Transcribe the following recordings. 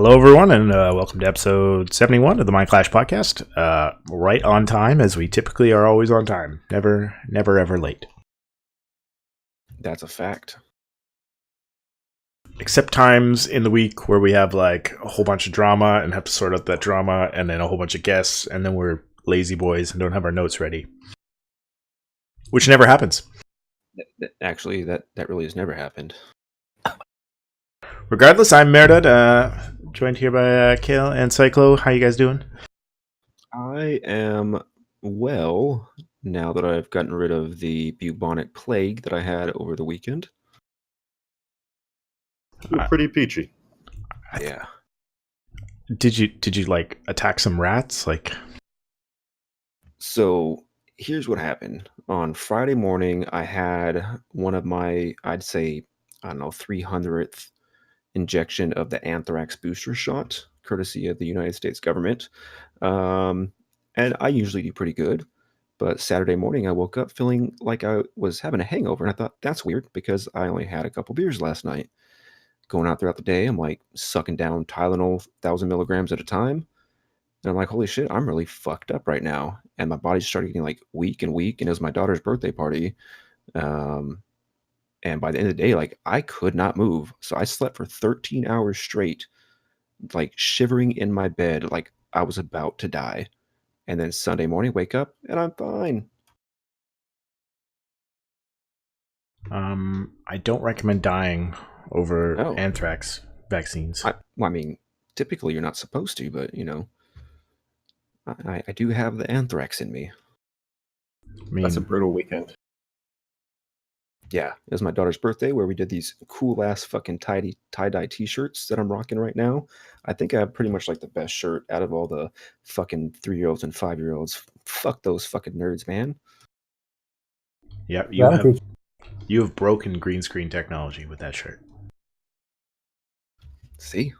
Hello, everyone, and welcome to episode 71 of the Mind Clash podcast. Right on time, as we typically are always on time. Never, ever late. That's a fact. Except times in the week where we have like a whole bunch of drama and have to sort out that drama, and then a whole bunch of guests, and then we're lazy boys and don't have our notes ready. Which never happens. Actually, that really has never happened. Regardless, I'm Merdad, joined here by Kale and Cyclo. How you guys doing? I am well now that I've gotten rid of the bubonic plague that I had over the weekend. You're pretty peachy. Yeah. Did you like attack some rats? So here's what happened. On Friday morning, I had one of my, I'd say, 300th injection of the anthrax booster shot, courtesy of the United States government. And I usually do pretty good. But Saturday morning, I woke up feeling like I was having a hangover. And I thought, that's weird because I only had a couple beers last night. Going out throughout the day, I'm like sucking down Tylenol 1,000 milligrams at a time. And I'm like, holy shit, I'm really fucked up right now. And my body started getting like weak. And it was my daughter's birthday party. And by the end of the day, like I could not move. So I slept for 13 hours straight, like shivering in my bed, like I was about to die. And then Sunday morning, wake up and I'm fine. I don't recommend dying over anthrax vaccines. I mean, typically you're not supposed to, but I do have the anthrax in me. That's a brutal weekend. Yeah, it was my daughter's birthday where we did these cool ass fucking tie-dye t-shirts that I'm rocking right now. I think I have pretty much like the best shirt out of all the fucking 3-year-olds and 5-year-olds. Fuck those fucking nerds, man. Yeah, you have broken green screen technology with that shirt. See?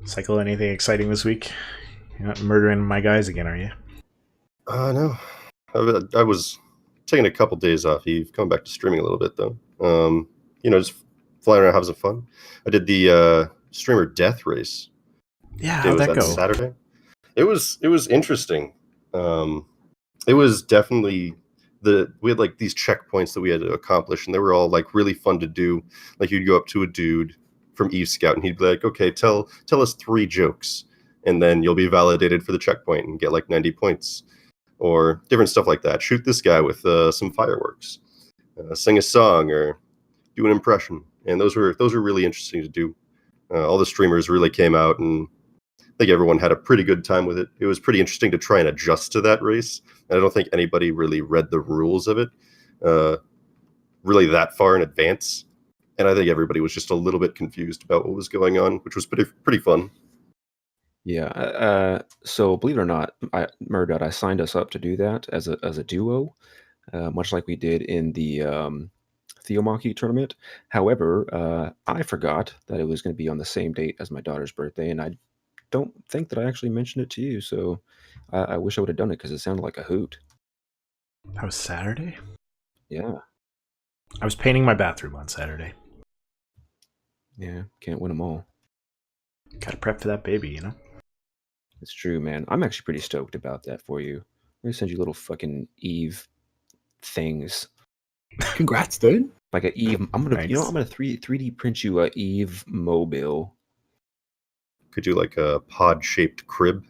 Cycle, anything exciting this week? You're not murdering my guys again, are you? No. I was taking a couple days off. You've come back to streaming a little bit, though. Just flying around, having some fun. I did the streamer death race. Yeah, how'd that go? Saturday. It was interesting. It was definitely we had like these checkpoints that we had to accomplish, and they were all like really fun to do. Like you'd go up to a dude from Eve Scout, and he'd be like, "Okay, tell us 3 jokes, and then you'll be validated for the checkpoint and get like 90 points." Or different stuff like that. Shoot this guy with some fireworks, sing a song, or do an impression. And those were really interesting to do. All the streamers really came out, and I think everyone had a pretty good time with it. It was pretty interesting to try and adjust to that race. And I don't think anybody really read the rules of it really that far in advance. And I think everybody was just a little bit confused about what was going on, which was pretty fun. Yeah. So believe it or not, Merdad, I signed us up to do that as a duo, much like we did in the Theomachy tournament. However, I forgot that it was going to be on the same date as my daughter's birthday, and I don't think that I actually mentioned it to you. So I wish I would have done it because it sounded like a hoot. That was Saturday? Yeah. I was painting my bathroom on Saturday. Yeah, can't win them all. Gotta prep for that baby, you know? It's true, man. I'm actually pretty stoked about that for you. I'm gonna send you little fucking Eve things. Congrats, dude. Like a Eve. I'm gonna, Thanks. I'm gonna 3D print you a Eve mobile. Could you like a pod-shaped crib?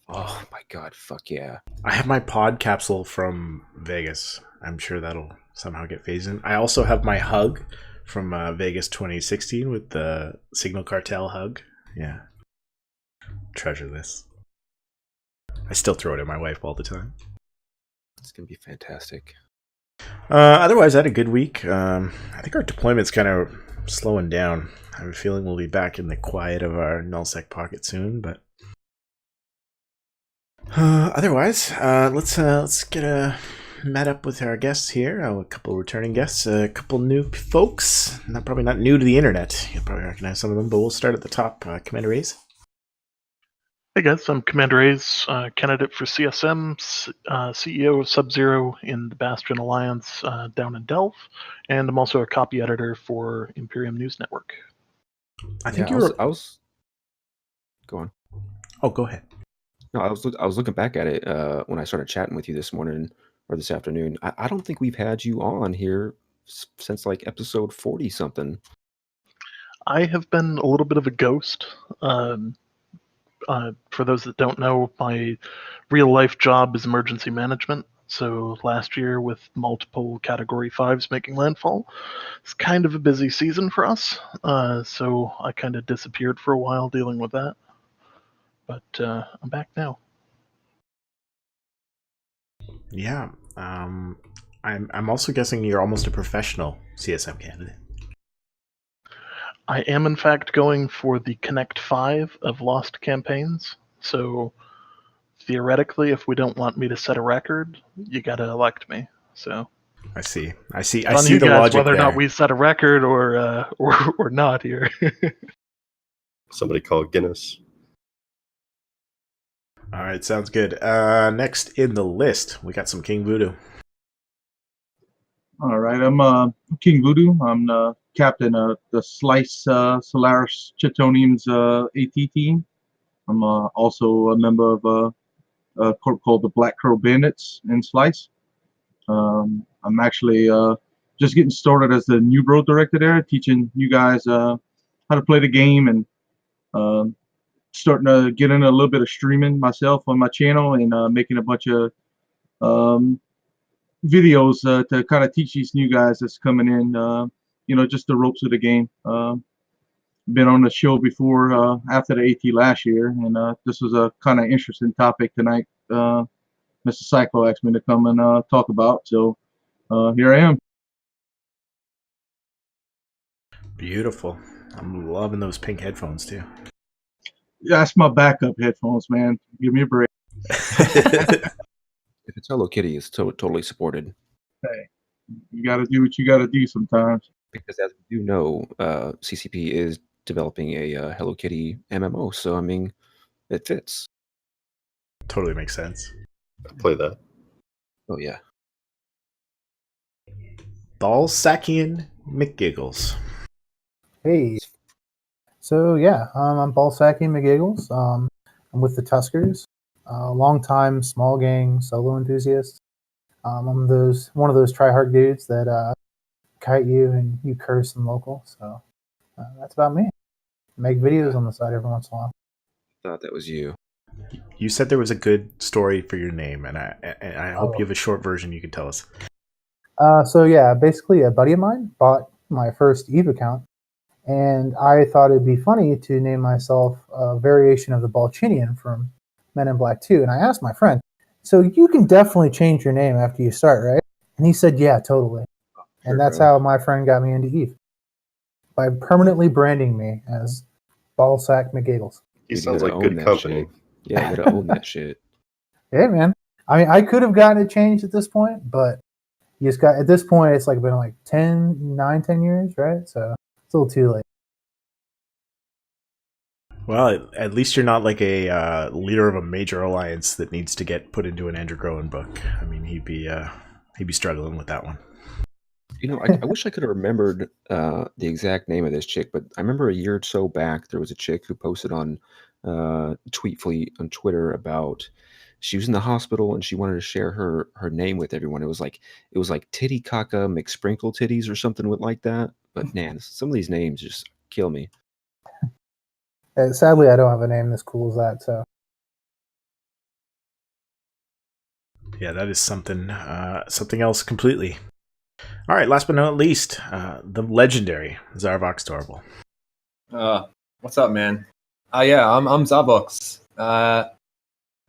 Oh my god, fuck yeah! I have my pod capsule from Vegas. I'm sure that'll somehow get phased in. I also have my hug from Vegas 2016 with the Signal Cartel hug. Yeah. Treasure this. I still throw it at my wife all the time. It's gonna be fantastic. Otherwise, I had a good week. I think our deployment's kind of slowing down. I have a feeling we'll be back in the quiet of our nullsec pocket soon, but otherwise, let's get met up with our guests here. A couple returning guests, a couple new folks. Probably not new to the internet. You'll probably recognize some of them, but we'll start at the top. Commander Ace. Hey guys, I'm Commander A's, candidate for CSM, CEO of Sub-Zero in the Bastion Alliance down in Delve, and I'm also a copy editor for Imperium News Network. I think I was. Go on. Oh, go ahead. No, I was looking back at it when I started chatting with you this morning or this afternoon. I don't think we've had you on here since like episode 40 something. I have been a little bit of a ghost. For those that don't know, my real life job is emergency management. So last year, with multiple Category 5s making landfall, it's kind of a busy season for us. So I kind of disappeared for a while dealing with that. But I'm back now. Yeah. I'm also guessing you're almost a professional CSM candidate. I am, in fact, going for the Connect 5 of Lost campaigns. So theoretically, if we don't want me to set a record, you got to elect me. So I see it's on the you guys logic whether or there. not we set a record or not here. Somebody call Guinness. All right, sounds good. Next in the list, we got some King Voodoo. All right, I'm King Voodoo. I'm the captain of the Slice Solaris Chitonium's AT team. I'm also a member of a corp called the Black Crow Bandits in Slice. I'm actually just getting started as the new bro director there, teaching you guys how to play the game and starting to get into a little bit of streaming myself on my channel and making a bunch of videos to kind of teach these new guys that's coming in, just the ropes of the game. Been on the show before after the AT last year, and this was a kind of interesting topic tonight. Mr. Psycho asked me to come and talk about, so here I am. Beautiful. I'm loving those pink headphones too. Yeah, that's my backup headphones, man. Give me a break. If it's Hello Kitty, it's totally supported. Hey, you got to do what you got to do sometimes. Because as we do know, CCP is developing a Hello Kitty MMO, so I mean, it fits. Totally makes sense. I'll play that. Oh yeah. Balsakian McGiggles. Hey. So yeah, I'm Balsakian McGiggles. I'm with the Tuskers. Long-time small gang solo enthusiast. I'm one of those try-hard dudes that kite you and you curse in local. So that's about me. Make videos on the side every once in a while. Thought that was you. You said there was a good story for your name, and I hope you have a short version you can tell us. So yeah, basically a buddy of mine bought my first Eve account, and I thought it'd be funny to name myself a variation of the Balchinian from Men in Black 2. And I asked my friend, so you can definitely change your name after you start, right? And he said, yeah, totally. And that's how my friend got me into Eve, by permanently branding me as Ballsack McGiggles. He sounds like good company. Shit. Yeah, you gotta own that shit. Hey, man. I mean, I could have gotten it changed at this point, but you just got, at this point, it's like been like 10 years, right? So it's a little too late. Well, at least you're not like a leader of a major alliance that needs to get put into an Andrew Groen book. I mean, he'd be struggling with that one. You know, I wish I could have remembered the exact name of this chick, but I remember a year or so back there was a chick who posted on Tweetfleet on Twitter about she was in the hospital and she wanted to share her name with everyone. It was like Titty Caca McSprinkle Titties or something like that. But man, some of these names just kill me. Sadly, I don't have a name as cool as that. So yeah, that is something else completely. All right, last but not least, the legendary Zarvox Torble. What's up, man? Yeah, I'm Zarvox. I've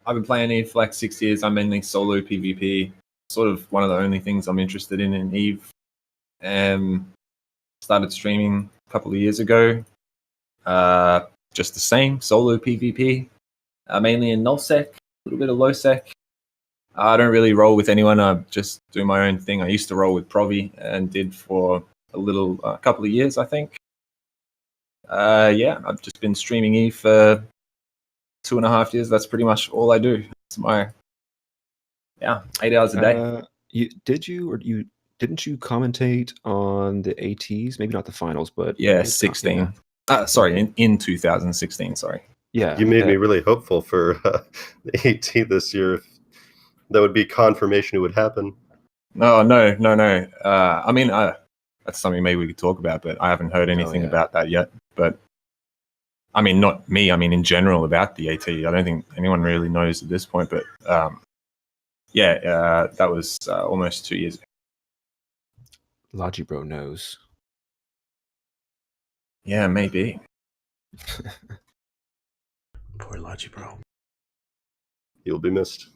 been playing Eve for like 6 years. I'm mainly solo PvP. Sort of one of the only things I'm interested in Eve. Started streaming a couple of years ago. Just the same, solo PvP. Mainly in nullsec, a little bit of lowsec. I don't really roll with anyone. I just do my own thing. I used to roll with Provi and did for a couple of years, I think. Yeah, I've just been streaming Eve for 2.5 years, that's pretty much all I do. It's my 8 hours a day. Didn't you commentate on the ATs? Maybe not the finals, but 16. Sorry, in 2016. Sorry. Yeah, You made me really hopeful for the AT this year. If that would be confirmation it would happen. No. I mean, that's something maybe we could talk about, but I haven't heard anything about that yet. But I mean, not me. I mean, in general about the AT, I don't think anyone really knows at this point. But that was almost 2 years ago. Logibro knows. Yeah, maybe. Poor Logibro. He'll be missed.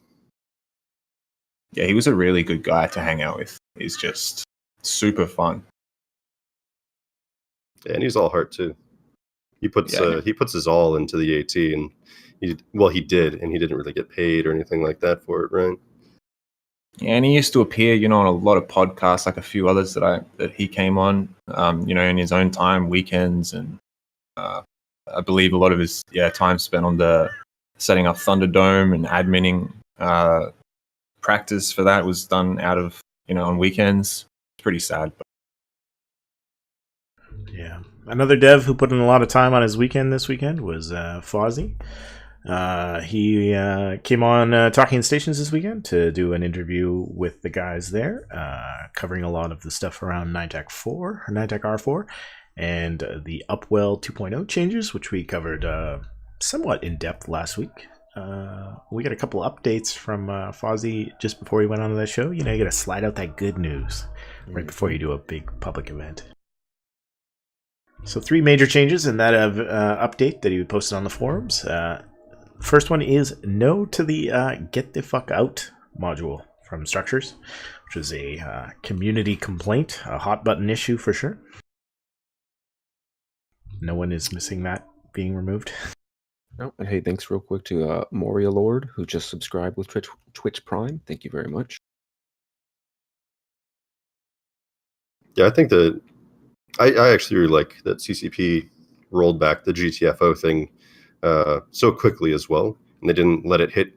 Yeah, he was a really good guy to hang out with. He's just super fun. Yeah, and he's all heart too. He puts his all into the AT, and he did, and he didn't really get paid or anything like that for it, right? Yeah, and he used to appear, on a lot of podcasts, like a few others that he came on, in his own time, weekends, and I believe a lot of his time spent on the setting up Thunderdome and adminning practice for that was done out of on weekends. It's pretty sad. But. Yeah, another dev who put in a lot of time on his weekend this weekend was Fozzie. He came on Talking Stations this weekend to do an interview with the guys there, covering a lot of the stuff around 9TAC R4, and the Upwell 2.0 changes, which we covered somewhat in depth last week. We got a couple updates from Fozzie just before he went on to the show. You got to slide out that good news right before you do a big public event. So 3 major changes in that update that he posted on the forums. First one is no to the get the fuck out module from Structures, which is a community complaint, a hot button issue for sure. No one is missing that being removed. Oh, and hey, thanks real quick to Moria Lord, who just subscribed with Twitch Prime. Thank you very much. Yeah, I think that I actually really like that CCP rolled back the GTFO thing so quickly as well, and they didn't let it hit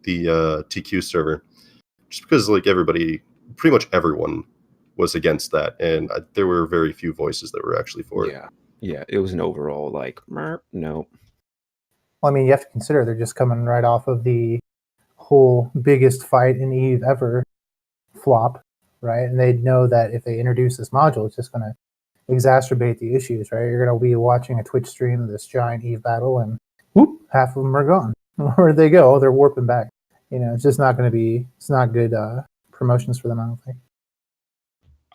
the TQ server, just because pretty much everyone was against that, and there were very few voices that were actually for it. Yeah, it was an overall no. Well, I mean, you have to consider they're just coming right off of the whole biggest fight in EVE ever flop, right? And they know that if they introduce this module, it's just going to exacerbate the issues, right? You're going to be watching a Twitch stream of this giant EVE battle, and whoop, half of them are gone. Where'd they go? Oh, they're warping back. It's just not going to be. It's not good promotions for them, I don't think.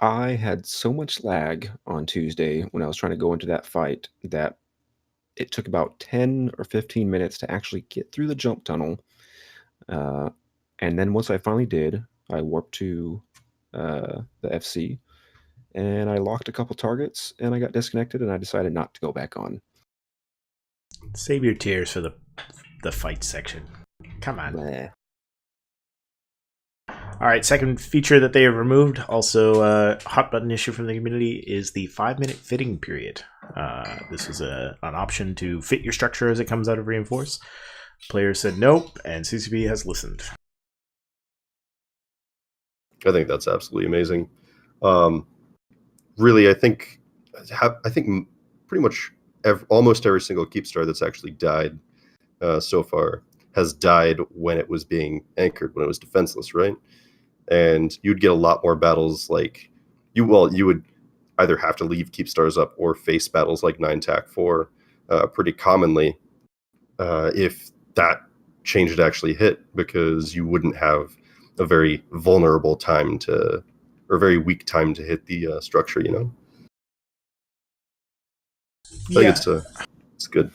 I had so much lag on Tuesday when I was trying to go into that fight that it took about 10 or 15 minutes to actually get through the jump tunnel. And then once I finally did, I warped to the FC, and I locked a couple targets, and I got disconnected, and I decided not to go back on. Save your tears for the fight section. Come on. Bleh. All right, second feature that they have removed, also a hot button issue from the community, is the 5-minute fitting period. This is an option to fit your structure as it comes out of Reinforce. Players said nope, and CCP has listened. I think that's absolutely amazing. Really, I think pretty much almost every single Keepstar that's actually died so far has died when it was being anchored, when it was defenseless, right? And you'd get a lot more battles like you would either have to leave Keepstars up or face battles like 9TAC 4 pretty commonly if that change had actually hit, because you wouldn't have a very vulnerable time or very weak time to hit the structure, I think it's good.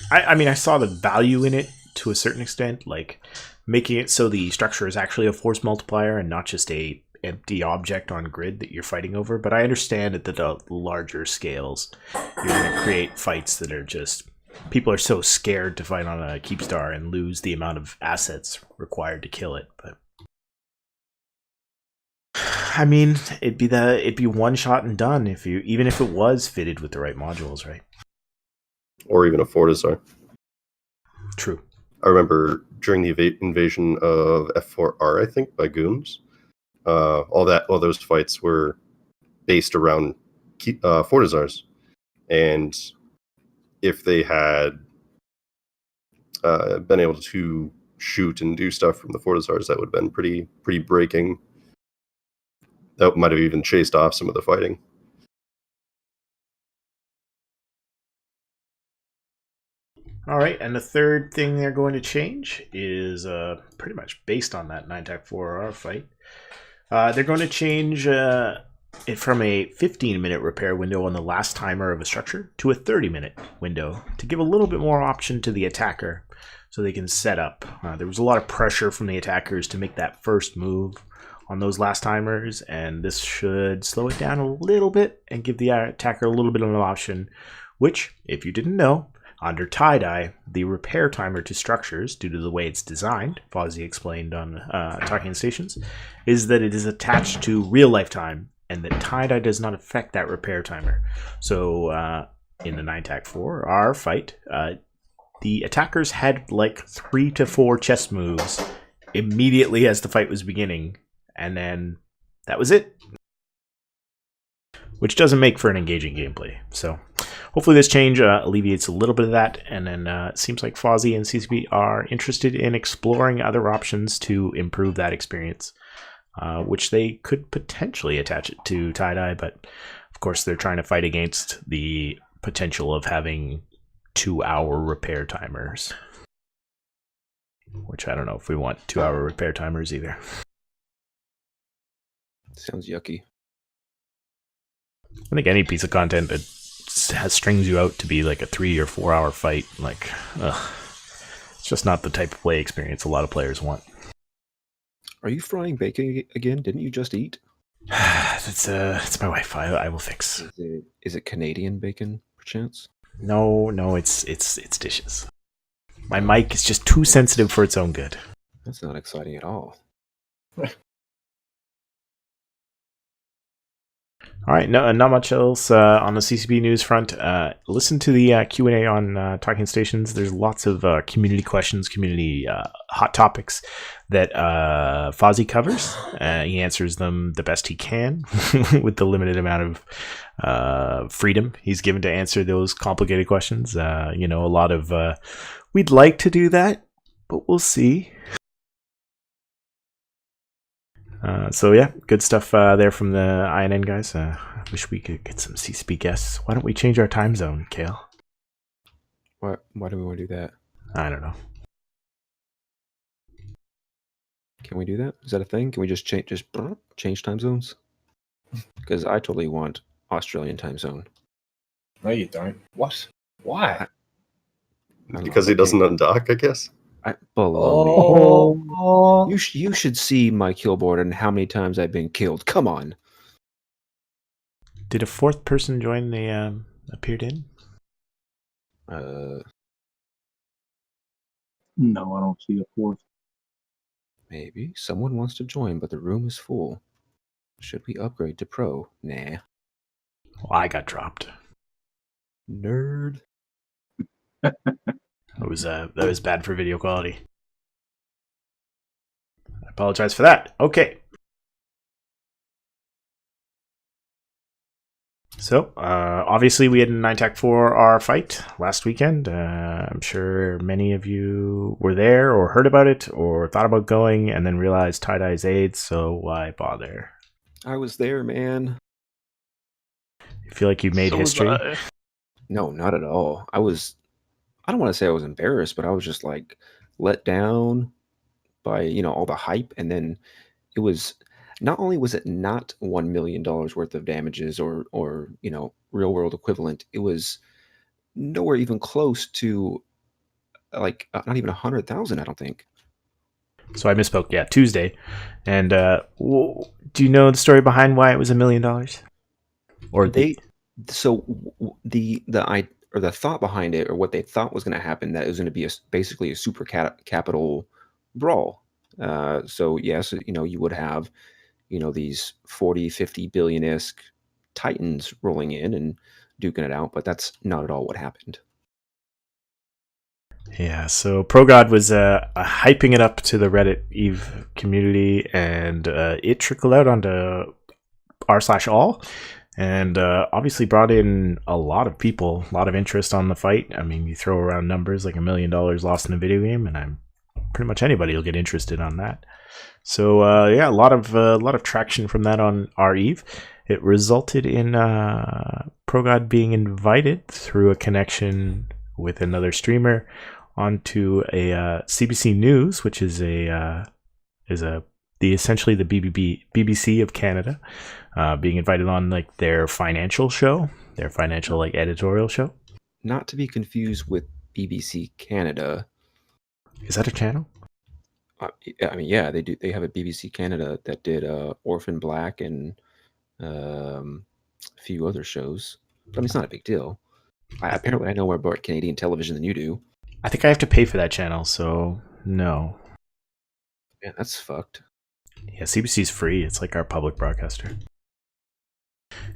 I mean, I saw the value in it to a certain extent, like making it so the structure is actually a force multiplier and not just a empty object on grid that you're fighting over. But I understand at the larger scales, you're going to create fights that are just, people are so scared to fight on a Keepstar and lose the amount of assets required to kill it. But I mean, it'd be one shot and done even if it was fitted with the right modules, right? Or even a Fortizar. True. I remember during the invasion of F4R, I think, by goons, all those fights were based around Fortizars, and if they had been able to shoot and do stuff from the Fortizars, that would have been pretty breaking. That might have even chased off some of the fighting. All right, and the third thing they're going to change is pretty much based on that 9-4R fight. They're going to change it from a 15-minute repair window on the last timer of a structure to a 30-minute window to give a little bit more option to the attacker so they can set up. There was a lot of pressure from the attackers to make that first move on those last timers, and this should slow it down a little bit and give the attacker a little bit of an option, which, if you didn't know, under tie-dye, the repair timer to structures, due to the way it's designed, Fozzie explained on Talking Stations, is that it is attached to real-life time, and that tie-dye does not affect that repair timer. So in the 9-4R fight, the attackers had like 3 to 4 chess moves immediately as the fight was beginning, and then that was it. Which doesn't make for an engaging gameplay. So hopefully this change alleviates a little bit of that, and then it seems like Fozzie and CCP are interested in exploring other options to improve that experience, which they could potentially attach it to tie-dye, but of course they're trying to fight against the potential of having 2-hour repair timers, which I don't know if we want 2-hour repair timers either. Sounds yucky. I think any piece of content that strings you out to be like a 3 or 4 hour fight, like, it's just not the type of play experience a lot of players want. Are you frying bacon again? Didn't you just eat? It's my wife. I will fix. Is it Canadian bacon, perchance? No, it's dishes. My mic is just too sensitive for its own good. That's not exciting at all. All right, no, not much else on the CCP news front. Listen to the Q&A on Talking Stations. There's lots of community questions, community hot topics that Fozzie covers. He answers them the best he can with the limited amount of freedom he's given to answer those complicated questions. A lot of we'd like to do that, but we'll see. So yeah, good stuff there from the INN guys. I wish we could get some CCP guests. Why don't we change our time zone, Kale? Why do we want to do that? I don't know. Can we do that? Is that a thing? Can we just change time zones? Because I totally want Australian time zone. No, you don't. What? Why? Because he doesn't undock, I guess. Baloney. Oh. You should see my kill board and how many times I've been killed. Come on. Did a fourth person join the appeared in? No, I don't see a fourth. Maybe someone wants to join, but the room is full. Should we upgrade to pro? Nah. Well, I got dropped. Nerd. That was bad for video quality. I apologize for that. Okay. So, obviously we had a 9-4R fight last weekend. I'm sure many of you were there or heard about it or thought about going and then realized tie-dye's AIDS, so why bother? I was there, man. You feel like you made history? No, not at all. I don't want to say I was embarrassed, but I was just like let down by, all the hype. And then it was, not only was it not $1 million worth of damages or real world equivalent, it was nowhere even close to like not even 100,000, I don't think. So I misspoke. Yeah, Tuesday. And do you know the story behind why it was $1 million? Or the thought behind it, or what they thought was going to happen, that it was going to be basically a super capital brawl. So yes, you would have, these 40, 50 billion-esque titans rolling in and duking it out, but that's not at all what happened. Yeah, so ProGod was hyping it up to the Reddit Eve community, and it trickled out onto r/all, and obviously brought in a lot of people, a lot of interest on the fight. I mean, you throw around numbers like $1 million lost in a video game, and I'm pretty much anybody will get interested on that. So yeah, a lot of traction from that on our Eve. It resulted in ProGod being invited through a connection with another streamer onto a CBC News, which is essentially the BBC of Canada, being invited on like their financial show, their financial like editorial show. Not to be confused with BBC Canada. Is that a channel? I mean, yeah, they do. They have a BBC Canada that did Orphan Black and a few other shows. But I mean, it's not a big deal. Apparently, I know more about Canadian television than you do. I think I have to pay for that channel, so no. Yeah, that's fucked. Yeah, CBC's free. It's like our public broadcaster.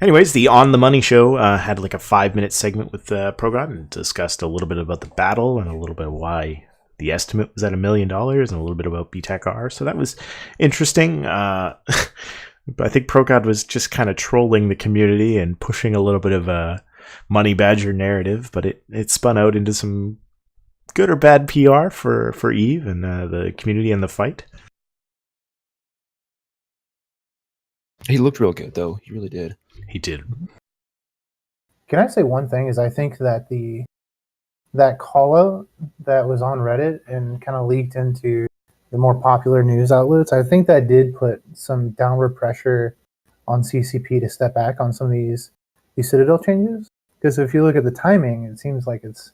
Anyways, the On the Money show had like a 5-minute segment with ProGod and discussed a little bit about the battle and a little bit of why the estimate was at $1 million and a little bit about BTAC-R. So that was interesting. But I think ProGod was just kind of trolling the community and pushing a little bit of a money badger narrative, but it spun out into some good or bad PR for Eve and the community and the fight. He looked real good, though. He really did. He did. Can I say one thing? Is I think that that call out that was on Reddit and kind of leaked into the more popular news outlets, I think that did put some downward pressure on CCP to step back on some of these Citadel changes. Because if you look at the timing, it seems like it's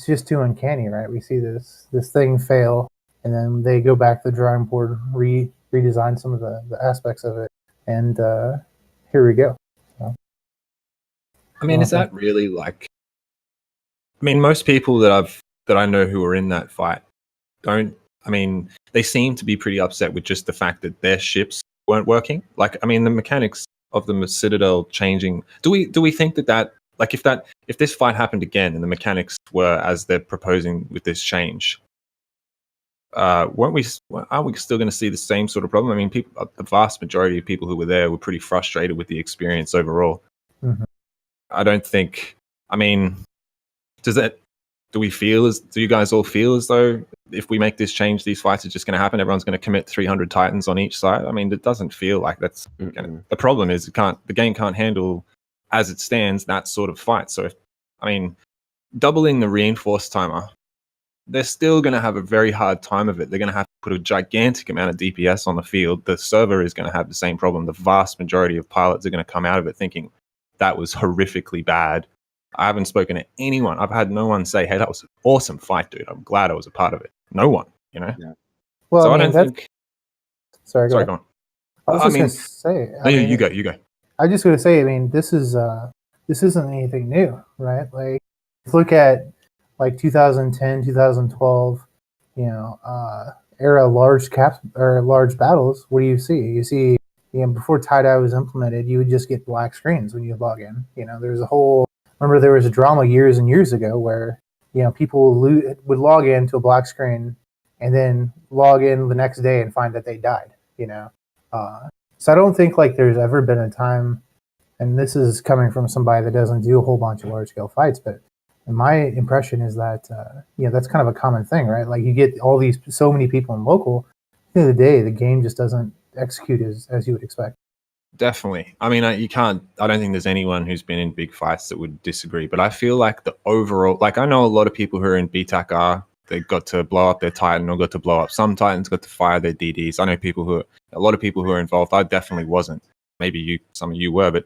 just too uncanny, right? We see this thing fail, and then they go back to the drawing board, redesign some of the aspects of it, and here we go. So, I mean, is that really like? I mean, most people that I know who are in that fight don't. I mean, they seem to be pretty upset with just the fact that their ships weren't working. Like, I mean, the mechanics of the Citadel changing. Do we think that like if this fight happened again and the mechanics were as they're proposing with this change, aren't we still going to see the same sort of problem? I mean, the vast majority of people who were there were pretty frustrated with the experience overall. Mm-hmm. I don't think. I mean, do you guys all feel as though if we make this change, these fights are just going to happen? Everyone's going to commit 300 Titans on each side. I mean, it doesn't feel like that's the problem. Is the game can't handle as it stands that sort of fight. So, doubling the reinforced timer, they're still going to have a very hard time of it. They're going to have to put a gigantic amount of DPS on the field. The server is going to have the same problem. The vast majority of pilots are going to come out of it thinking that was horrifically bad. I haven't spoken to anyone. I've had no one say, hey, that was an awesome fight, dude. I'm glad I was a part of it. No one, you know? Yeah. Well, so I don't think... Sorry, go on. I was just going to say... You go. I was just going to say, I mean, this isn't anything new, right? Like, look at, like, 2010, 2012, era large battles. What do you see? You see, before tie-dye was implemented, you would just get black screens when you log in. There's a whole... Remember, there was a drama years and years ago where, people would log in to a black screen and then log in the next day and find that they died, So I don't think, like, there's ever been a time, and this is coming from somebody that doesn't do a whole bunch of large-scale fights, but my impression is that, that's kind of a common thing, right? Like, you get so many people in local, at the end of the day, the game just doesn't execute as you would expect. Definitely. I mean, I don't think there's anyone who's been in big fights that would disagree, but I feel like the overall, like, I know a lot of people who are in BTAC-R, they got to blow up their Titan or got to blow up some Titans, got to fire their DDs. I know a lot of people who are involved. I definitely wasn't. Maybe some of you were, but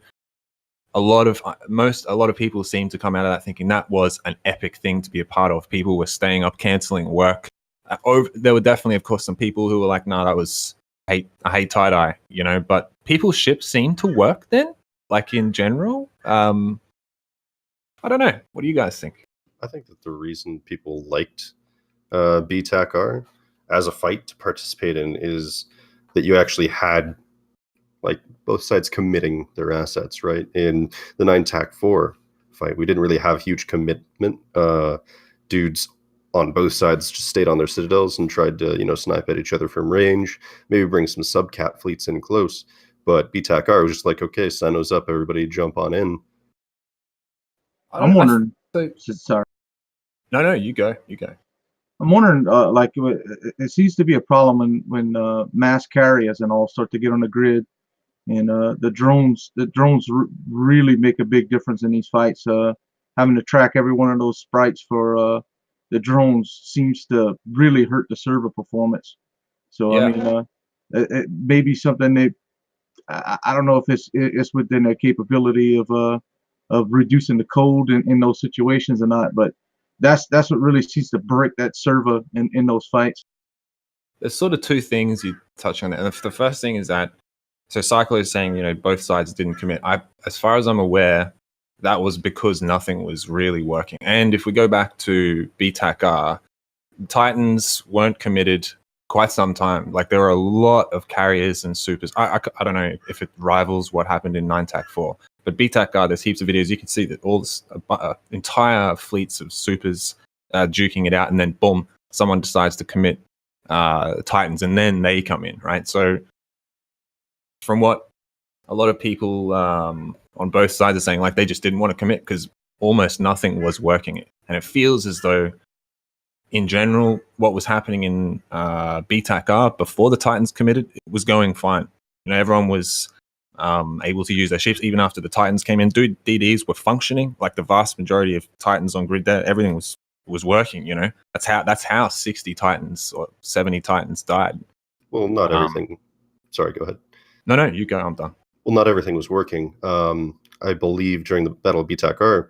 a lot of people seem to come out of that thinking that was an epic thing to be a part of. People were staying up, canceling work. There were definitely, of course, some people who were like, no, that was... I hate tie-dye, but people's ships seem to work then, like in general. I don't know. What do you guys think? I think that the reason people liked BTAC-R as a fight to participate in is that you actually had, like, both sides committing their assets, right? In the 9TAC4 fight, we didn't really have huge commitment. Dudes on both sides just stayed on their citadels and tried to, snipe at each other from range, maybe bring some subcat fleets in close. But BTAC-R was just like, okay, Sino's up, everybody jump on in. I'm wondering. Sorry. No, you go. I'm wondering, like, it seems to be a problem when mass carriers and all start to get on the grid, and the drones really make a big difference in these fights. Having to track every one of those sprites for the drones seems to really hurt the server performance. So Yeah. I mean, it may be something I don't know if it's within their capability of reducing the code in those situations or not, but that's what really seems to break that server in those fights. There's sort of two things you touch on there. And the first thing is that, so Cyclo is saying, both sides didn't commit. As far as I'm aware, that was because nothing was really working. And if we go back to BTAC-R, Titans weren't committed quite some time. Like, there were a lot of carriers and supers. I don't know if it rivals what happened in 9TAC4, but BTAC-R, there's heaps of videos. You can see that all this entire fleets of supers duking it out, and then boom, someone decides to commit Titans, and then they come in, right? So from what a lot of people on both sides are saying, like, they just didn't want to commit because almost nothing was working. And it feels as though, in general, what was happening in BTAC-R before the Titans committed, it was going fine. Everyone was able to use their ships even after the Titans came in. DDs were functioning. Like, the vast majority of Titans on grid there, everything was working. That's how 60 Titans or 70 Titans died. Well, not everything. Sorry, go ahead. No, you go. I'm done. Well, not everything was working. I believe during the Battle of BTAC-R,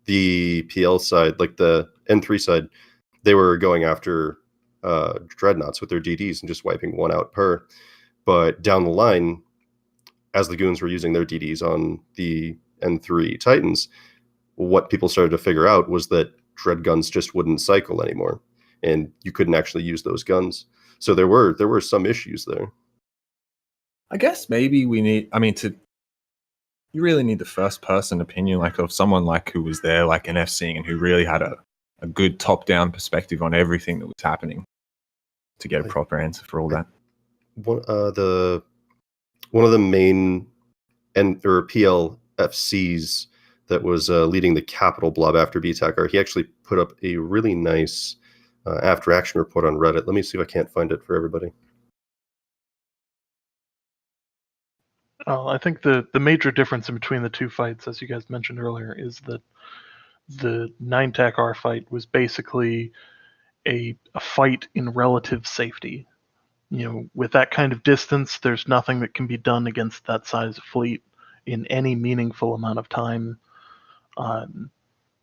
the PL side, like the N3 side, they were going after dreadnoughts with their DDs and just wiping one out per. But down the line, as the goons were using their DDs on the N3 Titans, what people started to figure out was that dread guns just wouldn't cycle anymore, and you couldn't actually use those guns. So there were some issues there. I guess maybe we need, you really need the first person opinion, like, of someone like who was there, like an FCing, and who really had a good top down perspective on everything that was happening to get a proper answer for all that. One of the main PL FCs that was leading the Capital Blob after BTAC-R, he actually put up a really nice after action report on Reddit. Let me see if I can't find it for everybody. I think the major difference in between the two fights, as you guys mentioned earlier, is that the 9TAC-R fight was basically a fight in relative safety. With that kind of distance, there's nothing that can be done against that size of fleet in any meaningful amount of time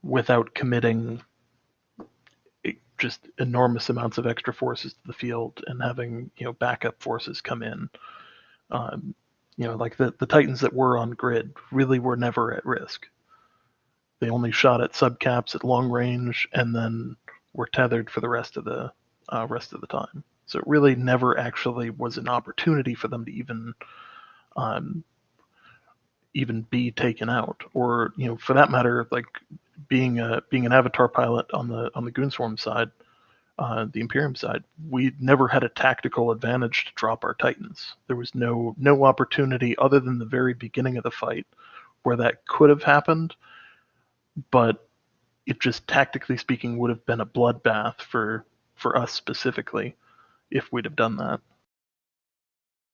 without committing just enormous amounts of extra forces to the field and having backup forces come in. Like the Titans that were on grid really were never at risk. They only shot at subcaps at long range, and then were tethered for the rest of the time. So it really never actually was an opportunity for them to even be taken out, or for that matter, like being an Avatar pilot on the Goonswarm side, the Imperium side, we never had a tactical advantage to drop our Titans. There was no opportunity other than the very beginning of the fight where that could have happened, but it just, tactically speaking, would have been a bloodbath for us specifically if we'd have done that.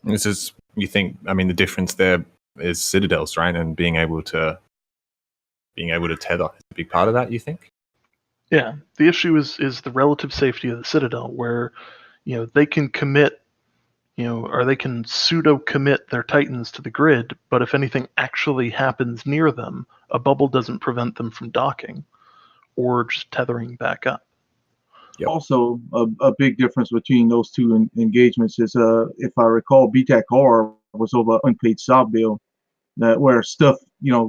This is, you think, the difference there is citadels, right? And being able to tether is a big part of that, you think? Yeah, the issue is the relative safety of the Citadel, where they can commit, or they can pseudo commit their Titans to the grid, but if anything actually happens near them, a bubble doesn't prevent them from docking or just tethering back up. Yep. Also, a big difference between those two engagements is, if I recall, BTAC-R was over unpaid sob bill, where stuff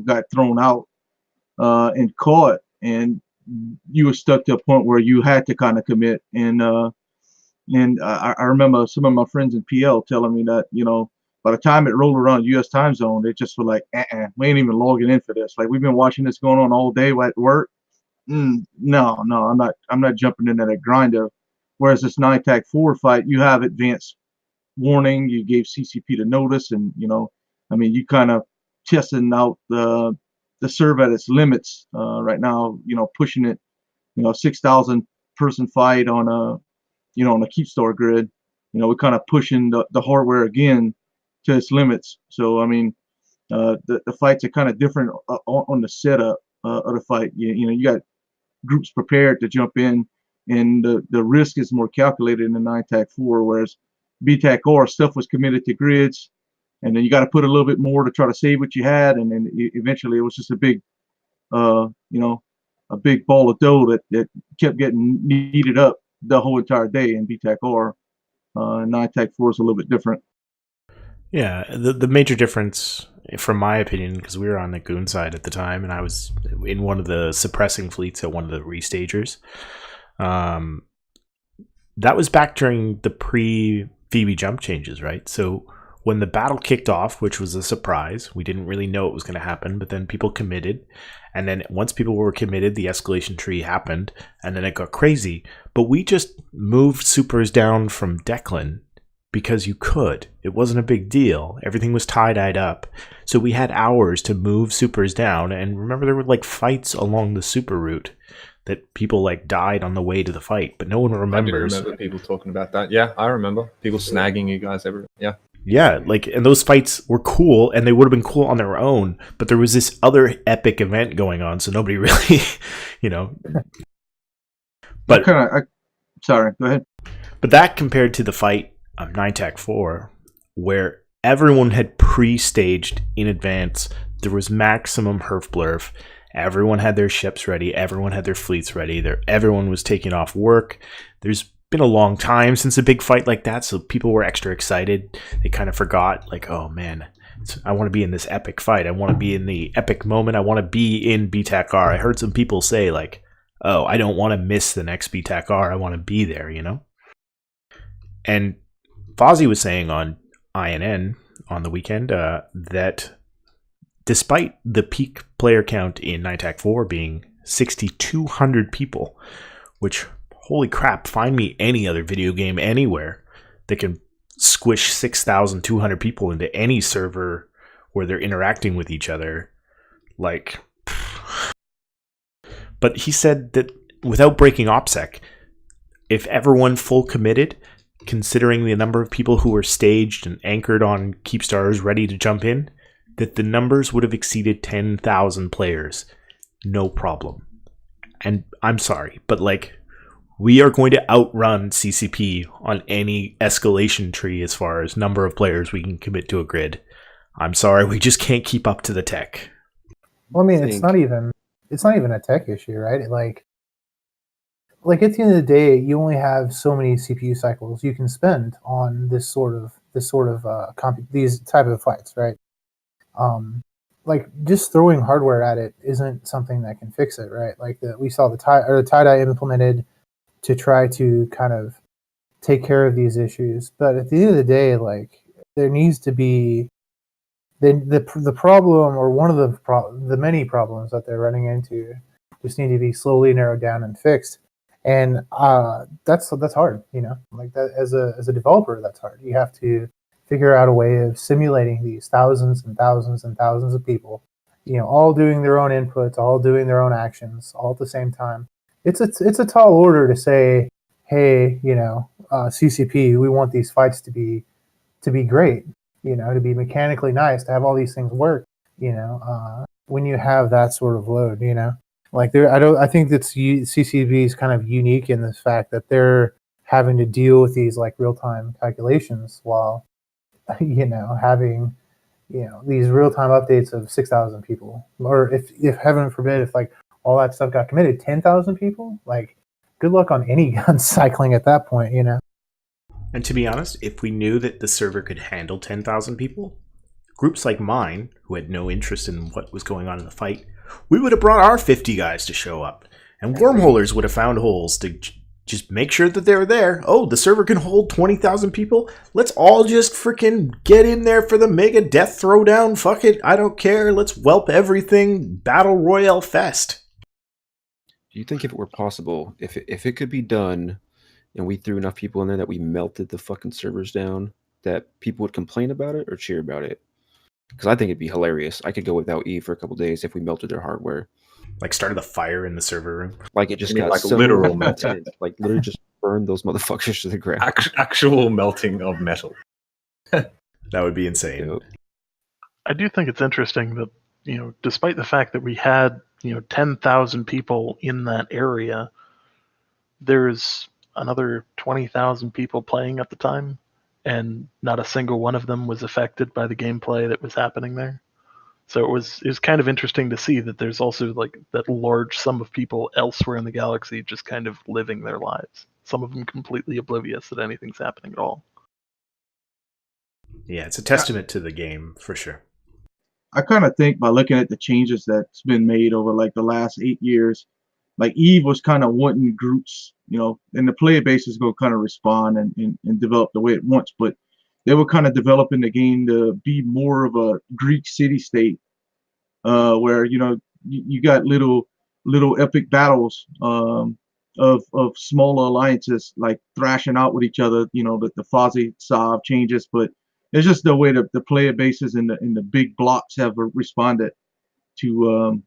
got thrown out and caught, and you were stuck to a point where you had to kind of commit. And I remember some of my friends in PL telling me that by the time it rolled around U.S. time zone, they just were like, we ain't even logging in for this. Like, we've been watching this going on all day at work, No, I'm not jumping into that grind of. Whereas this 9-tag-4 fight, you have advanced warning. You gave CCP the notice, and I mean, you kind of testing out the serve at its limits right now. Pushing it. 6,000 person fight on a keep store grid. We're kind of pushing the hardware again to its limits. So I mean, the fights are kind of different on the setup of the fight. You got groups prepared to jump in, and the risk is more calculated in the 9-tag-4, whereas BTAC-R stuff was committed to grids, and then you got to put a little bit more to try to save what you had, and then eventually it was just a big, a big ball of dough that kept getting kneaded up the whole entire day in BTAC-R. 9-tag-4 is a little bit different. Yeah, the major difference, from my opinion, because we were on the goon side at the time, and I was in one of the suppressing fleets at one of the restagers. That was back during the pre-Phoebe jump changes, right? So when the battle kicked off, which was a surprise, we didn't really know it was going to happen, but then people committed. And then once people were committed, the escalation tree happened, and then it got crazy. But we just moved supers down from Declan because you could. It wasn't a big deal. Everything was tie-dyed up. So we had hours to move supers down. And remember, there were like fights along the super route that people like died on the way to the fight, but no one remembers. I do remember people talking about that. Yeah, I remember. People snagging you guys everywhere. Yeah. Yeah, and those fights were cool, and they would have been cool on their own, but there was this other epic event going on, so nobody really, But sorry, go ahead. But that compared to the fight of 9-tag-4, where everyone had pre-staged in advance, there was maximum herf blurf. Everyone had their ships ready. Everyone had their fleets ready. Everyone was taking off work. There's been a long time since a big fight like that, so people were extra excited. They kind of forgot, like, oh man, I want to be in this epic fight. I want to be in the epic moment. I want to be in BTAC-R. I heard some people say, like, oh, I don't want to miss the next BTAC-R. I want to be there, And Fozzie was saying on INN on the weekend that despite the peak player count in 9-tag-4 being 6,200 people, which, holy crap, find me any other video game anywhere that can squish 6,200 people into any server where they're interacting with each other. But he said that without breaking OPSEC, if everyone full committed, considering the number of people who were staged and anchored on Keepstars ready to jump in, that the numbers would have exceeded 10,000 players. No problem. And I'm sorry, but we are going to outrun CCP on any escalation tree as far as number of players we can commit to a grid. I'm sorry, we just can't keep up to the tech. Well, I mean, it's not even a tech issue, right? Like at the end of the day, you only have so many CPU cycles you can spend on these type of fights, right? Just throwing hardware at it isn't something that can fix it, right? We saw the tie-dye implemented to try to kind of take care of these issues, but at the end of the day, there needs to be the problem, or one of the many problems that they're running into, just need to be slowly narrowed down and fixed. And that's hard, that as a developer, that's hard. You have to figure out a way of simulating these thousands and thousands and thousands of people, all doing their own inputs, all doing their own actions, all at the same time. It's a tall order to say, hey, CCP, we want these fights to be great, to be mechanically nice, to have all these things work, when you have that sort of load, I think that CCP is kind of unique in this fact that they're having to deal with these real-time calculations while, having, these real-time updates of 6,000 people, or if heaven forbid, if all that stuff got committed, 10,000 people, good luck on any gun cycling at that point, And to be honest, if we knew that the server could handle 10,000 people, groups like mine, who had no interest in what was going on in the fight, we would have brought our 50 guys to show up. And wormholers would have found holes to just make sure that they were there. Oh, the server can hold 20,000 people? Let's all just freaking get in there for the mega death throwdown. Fuck it, I don't care. Let's whelp everything. Battle Royale Fest. Do you think if it were possible, if it could be done, and we threw enough people in there that we melted the fucking servers down, that people would complain about it or cheer about it? Because I think it'd be hilarious. I could go without Eve for a couple days if we melted their hardware. Like started a fire in the server room. Like it just You mean got like so literal melting? intense, like literally just burned those motherfuckers to the ground. Actual melting of metal. That would be insane. Yep. I do think it's interesting that, despite the fact that we had, 10,000 people in that area, there's another 20,000 people playing at the time, and not a single one of them was affected by the gameplay that was happening there. So it was kind of interesting to see that there's also like that large sum of people elsewhere in the galaxy just kind of living their lives. Some of them completely oblivious that anything's happening at all. Yeah, it's a testament to the game for sure. I kind of think by looking at the changes that's been made over like the last 8 years, like Eve was kind of wanting groups, and the player base is going to kind of respond and develop the way it wants. But they were kind of developing the game to be more of a Greek city state, where you got little epic battles of smaller alliances like thrashing out with each other. The Fozzy Sav changes, but it's just the way the player bases in the big blocks have responded to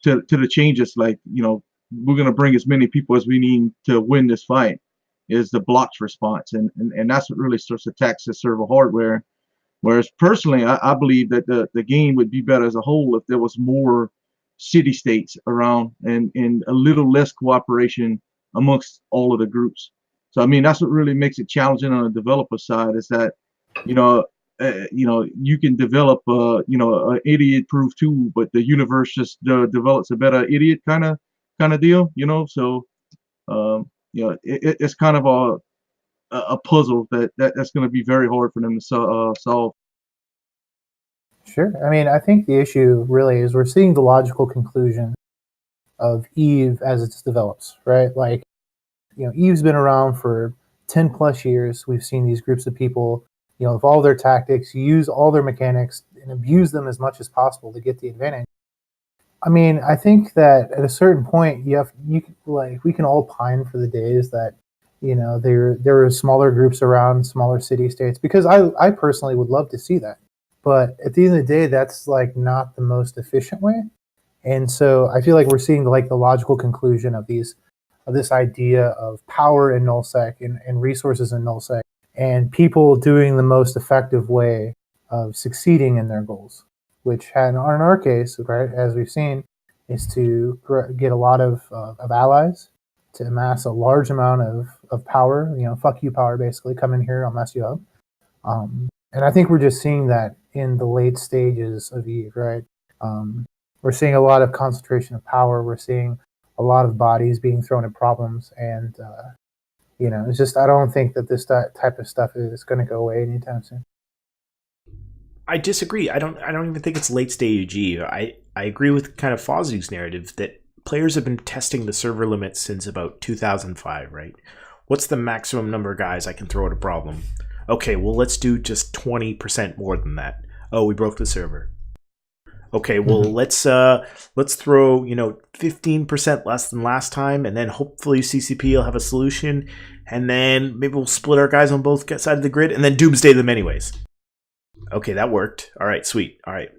the changes. Like we're gonna bring as many people as we need to win this fight. Is the blocks response, and that's what really starts to tax the server hardware. Whereas personally, I believe that the game would be better as a whole if there was more city states around and a little less cooperation amongst all of the groups. So I mean, that's what really makes it challenging on the developer side, is that you can develop an idiot-proof tool, but the universe just develops a better idiot kind of deal. So it's kind of a puzzle that's going to be very hard for them to solve. Sure. I mean, I think the issue really is we're seeing the logical conclusion of Eve as it develops, right? Like, Eve's been around for 10 plus years. We've seen these groups of people, evolve their tactics, use all their mechanics, and abuse them as much as possible to get the advantage. I mean, I think that at a certain point, we can all pine for the days that, there were smaller groups around, smaller city states, because I personally would love to see that. But at the end of the day, that's like not the most efficient way. And so I feel like we're seeing the logical conclusion of this idea of power in nullsec and resources in nullsec, and people doing the most effective way of succeeding in their goals, which in our case, right, as we've seen, is to get a lot of allies, to amass a large amount of power, fuck you power, basically, come in here, I'll mess you up. And I think we're just seeing that in the late stages of Eve, right? We're seeing a lot of concentration of power. We're seeing a lot of bodies being thrown at problems. And, it's just, I don't think that this type of stuff is going to go away anytime soon. I disagree. I don't even think it's late stage Eve. I agree with kind of Fozzy's narrative that players have been testing the server limits since about 2005, right? What's the maximum number of guys I can throw at a problem? Okay, well, let's do just 20% more than that. Oh, we broke the server. Okay, well, let's throw 15% less than last time, and then hopefully CCP will have a solution, and then maybe we'll split our guys on both sides of the grid, and then doomsday them anyways. Okay, that worked. All right, sweet. All right,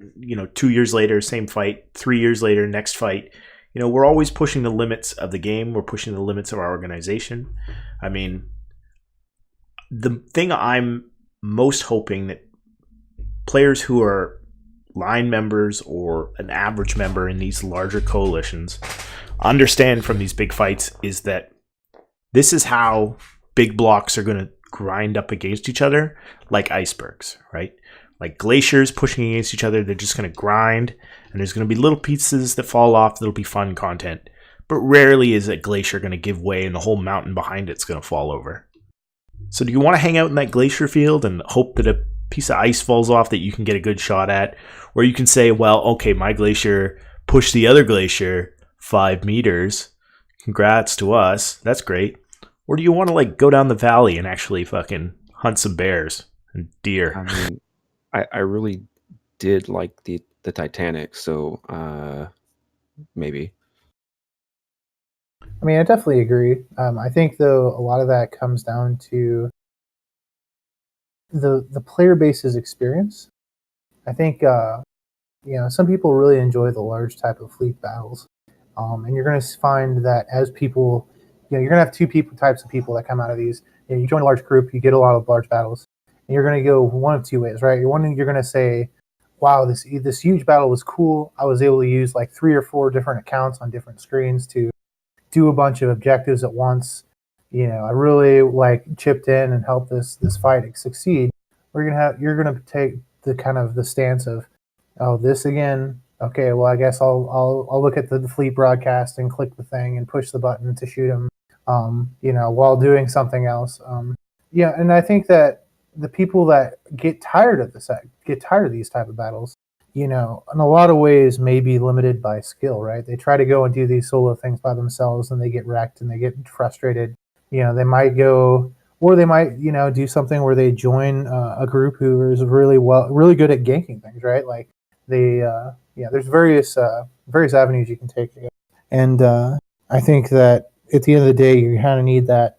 2 years later, same fight. 3 years later, next fight. We're always pushing the limits of the game. We're pushing the limits of our organization. I mean, the thing I'm most hoping that players who are line members or an average member in these larger coalitions understand from these big fights is that this is how big blocks are going to grind up against each other like icebergs, right? Like glaciers pushing against each other, they're just going to grind, and there's going to be little pieces that fall off that'll be fun content. But rarely is a glacier going to give way and the whole mountain behind it's going to fall over. So do you want to hang out in that glacier field and hope that a piece of ice falls off that you can get a good shot at? Or you can say, well, okay, my glacier pushed the other glacier 5 meters. Congrats to us. That's great. Or do you want to go down the valley and actually fucking hunt some bears and deer? I mean, I really did like the Titanic, so maybe. I mean, I definitely agree. I think though a lot of that comes down to the player base's experience. I think some people really enjoy the large type of fleet battles, and you're going to find that as people, you're going to have two types of people that come out of these. You join a large group, you get a lot of large battles, and you're going to go one of two ways, right? You're going to say, "Wow, this huge battle was cool. I was able to use like 3 or 4 different accounts on different screens to do a bunch of objectives at once. I really like chipped in and helped this fight succeed." Or you're gonna take the kind of the stance of, oh, this again. Okay, well, I guess I'll look at the fleet broadcast and click the thing and push the button to shoot him, while doing something else. Yeah, and I think that the people that get tired of these type of battles, in a lot of ways may be limited by skill, right? They try to go and do these solo things by themselves and they get wrecked and they get frustrated. They might go, or they might, do something where they join a group who is really good at ganking things, right? Like there's various avenues you can take. And I think that at the end of the day, you kind of need that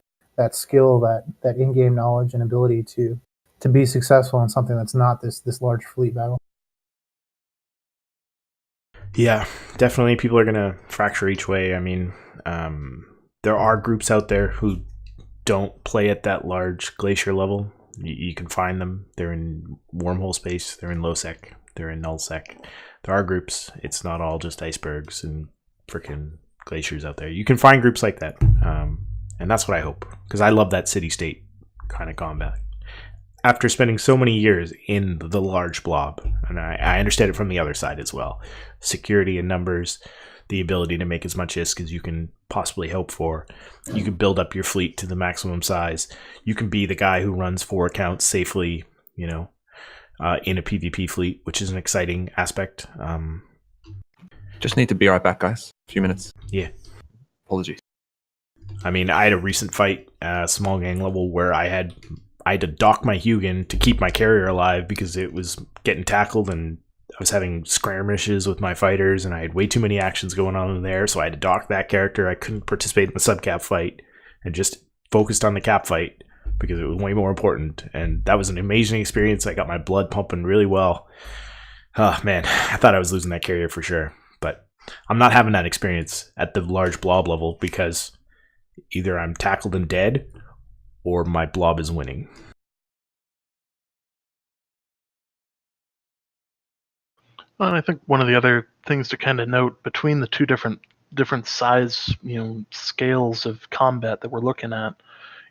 skill, that in-game knowledge and ability to be successful in something that's not this large fleet battle. Yeah, definitely people are going to fracture each way. I mean, there are groups out there who don't play at that large glacier level. You can find them. They're in wormhole space. They're in low sec. They're in null sec. There are groups. It's not all just icebergs and freaking glaciers out there. You can find groups like that. And that's what I hope. Because I love that city-state kind of combat. After spending so many years in the large blob, and I understand it from the other side as well. Security in numbers, the ability to make as much ISK as you can possibly hope for. You can build up your fleet to the maximum size. You can be the guy who runs 4 accounts safely, in a PvP fleet, which is an exciting aspect. Just need to be right back, guys. A few minutes. Yeah. Apologies. I mean, I had a recent fight, small gang level, where I had to dock my Hugin to keep my carrier alive because it was getting tackled and I was having skirmishes with my fighters and I had way too many actions going on in there, so I had to dock that character. I couldn't participate in the sub-cap fight and just focused on the cap fight because it was way more important, and that was an amazing experience. I got my blood pumping really well. Oh man, I thought I was losing that carrier for sure, but I'm not having that experience at the large blob level because either I'm tackled and dead or my blob is winning. Well, I think one of the other things to kind of note between the two different size, scales of combat that we're looking at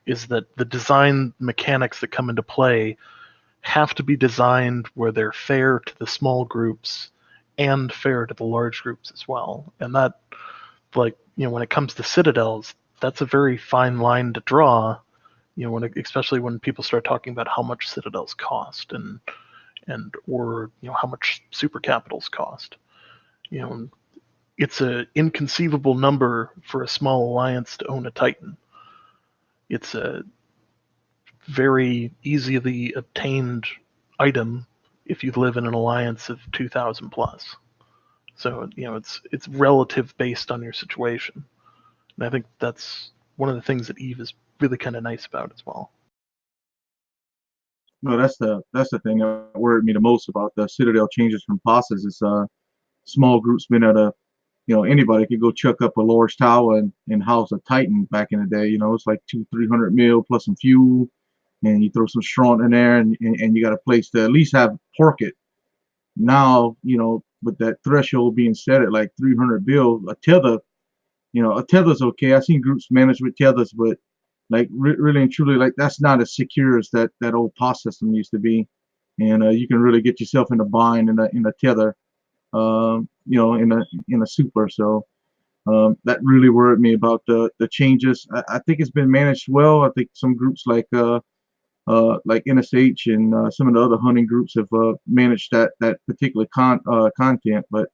is that the design mechanics that come into play have to be designed where they're fair to the small groups and fair to the large groups as well. And that, when it comes to citadels, that's a very fine line to draw. Especially when people start talking about how much citadels cost or how much super capitals cost. It's an inconceivable number for a small alliance to own a Titan. It's a very easily obtained item if you live in an alliance of 2,000 plus. So it's relative based on your situation, and I think that's one of the things that Eve is really kind of nice about as well. No, that's the thing that worried me the most about the Citadel changes from passes is small groups been at a anybody could go chuck up a large tower and house a Titan back in the day. It's like 200-300 mil plus some fuel, and you throw some strong in there, and you got a place to at least have park it. Now, with that threshold being set at like 300 bill, a tether's okay. I've seen groups manage with tethers, but like really and truly, like that's not as secure as that old POS system used to be, and you can really get yourself in a bind in a tether, in a super. So that really worried me about the changes. I think it's been managed well. I think some groups like NSH and some of the other hunting groups have managed that particular content. But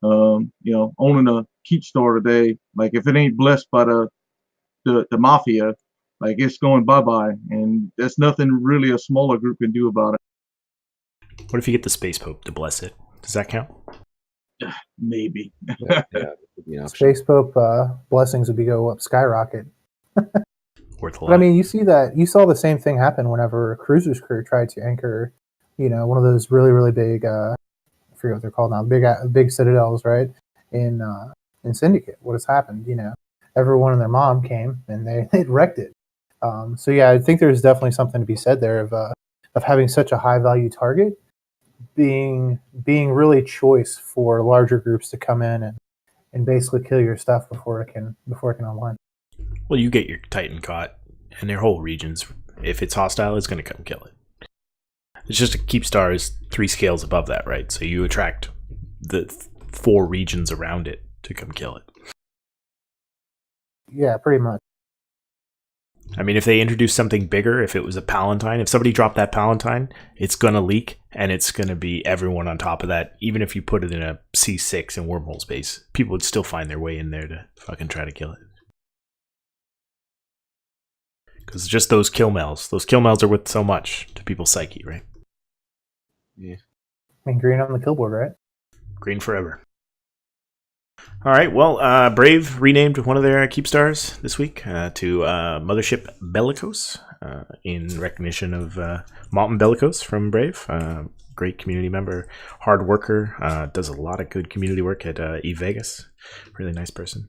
owning a keep store today, like if it ain't blessed by the mafia, like it's going bye-bye, and there's nothing really a smaller group can do about it. What if you get the Space Pope to bless it? Does that count? maybe. Yeah, it would be an option. Space Pope blessings would be go up skyrocket. Worth a But I lot. mean, you saw the same thing happen whenever Cruiser's Crew tried to anchor, one of those really really big, I forget what they're called now, big citadels, right? In Syndicate, what has happened? Everyone and their mom came and they wrecked it. So yeah, I think there's definitely something to be said there of having such a high value target being really choice for larger groups to come in and basically kill your stuff before it can online. Well, you get your Titan caught, and their whole regions, if it's hostile, it's going to come kill it. It's just a keep star is 3 scales above that, right? So you attract the 4 regions around it to come kill it. Yeah, pretty much. I mean, if they introduced something bigger, if it was a Palatine, if somebody dropped that Palatine, it's going to leak, and it's going to be everyone on top of that. Even if you put it in a C6 in wormhole space, people would still find their way in there to fucking try to kill it. Because just those kill mails are worth so much to people's psyche, right? Yeah. I mean, green on the killboard, right? Green forever. All right, well, Brave renamed one of their keep stars this week to Mothership Bellicose in recognition of Malton Bellicose from Brave. Great community member, hard worker, does a lot of good community work at eVegas. Really nice person.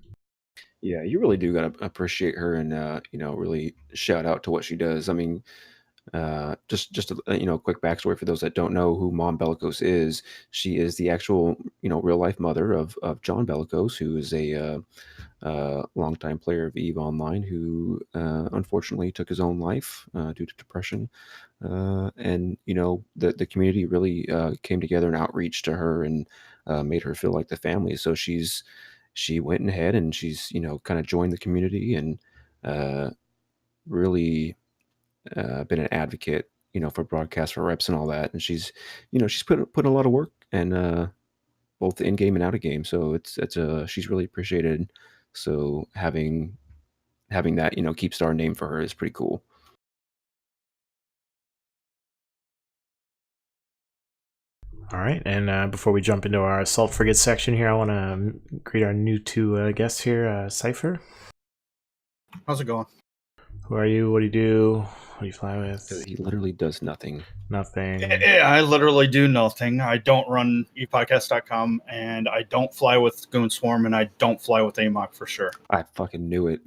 Yeah, you really do gotta appreciate her and really shout out to what she does. I mean, just a quick backstory for those that don't know who Mom Bellicose is. She is the actual real life mother of John Bellicose, who is a longtime player of EVE Online who unfortunately took his own life due to depression. And the community really came together and outreach to her and made her feel like the family. So she went ahead and she's kind of joined the community and really been an advocate for broadcast for reps and all that. And she's put a lot of work and both in game and out of game. So it's she's really appreciated. So having that keep star name for her is pretty cool. All right, and before we jump into our Assault Frigate section here, I want to greet our new 2 guests here. Cypher, How's it going? who are you? What do you do? What do you fly with? He literally does nothing. Nothing. I literally do nothing. I don't run epodcast.com, and I don't fly with Goon Swarm, and I don't fly with AMOC for sure. I fucking knew it.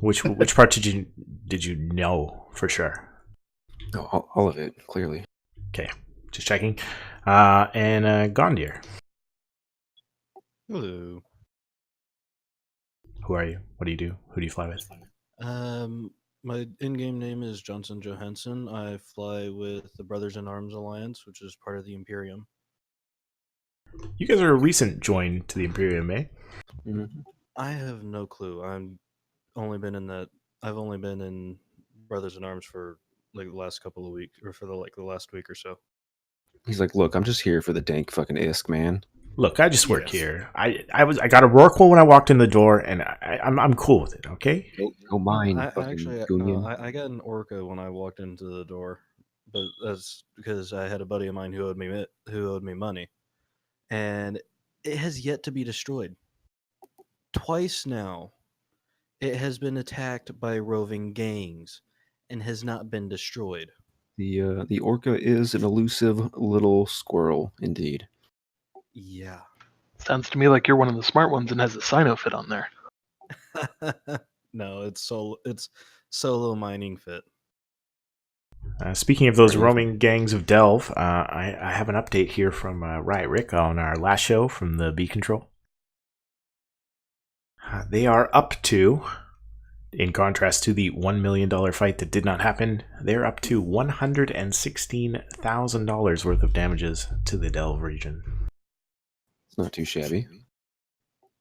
Which part did you know for sure? No, all of it, clearly. Okay, just checking. And Gondir. Hello. Who are you? What do you do? Who do you fly with? My in-game name is Johnson Johansson. I fly with the Brothers in Arms Alliance, which is part of the Imperium. You guys are a recent join to the Imperium, eh? Mm-hmm. I have no clue. I've only been in Brothers in Arms for like the last couple of weeks, or for the last week or so. He's like, look, I'm just here for the dank fucking ISK, man. Look, I just work here. I got a Rorqual when I walked in the door, and I'm cool with it. Okay. Don't mind. I got an Orca when I walked into the door, but that's because I had a buddy of mine who owed me money, and it has yet to be destroyed. Twice now, it has been attacked by roving gangs, and has not been destroyed. The Orca is an elusive little squirrel, indeed. Yeah. Sounds to me like you're one of the smart ones and has a Sino fit on there. No, it's solo mining fit. Speaking of those roaming gangs of Delve, I have an update here from Riot Rick on our last show from the B Control. They are up to, in contrast to the $1 million fight that did not happen, they're up to $116,000 worth of damages to the Delve region. It's not too shabby.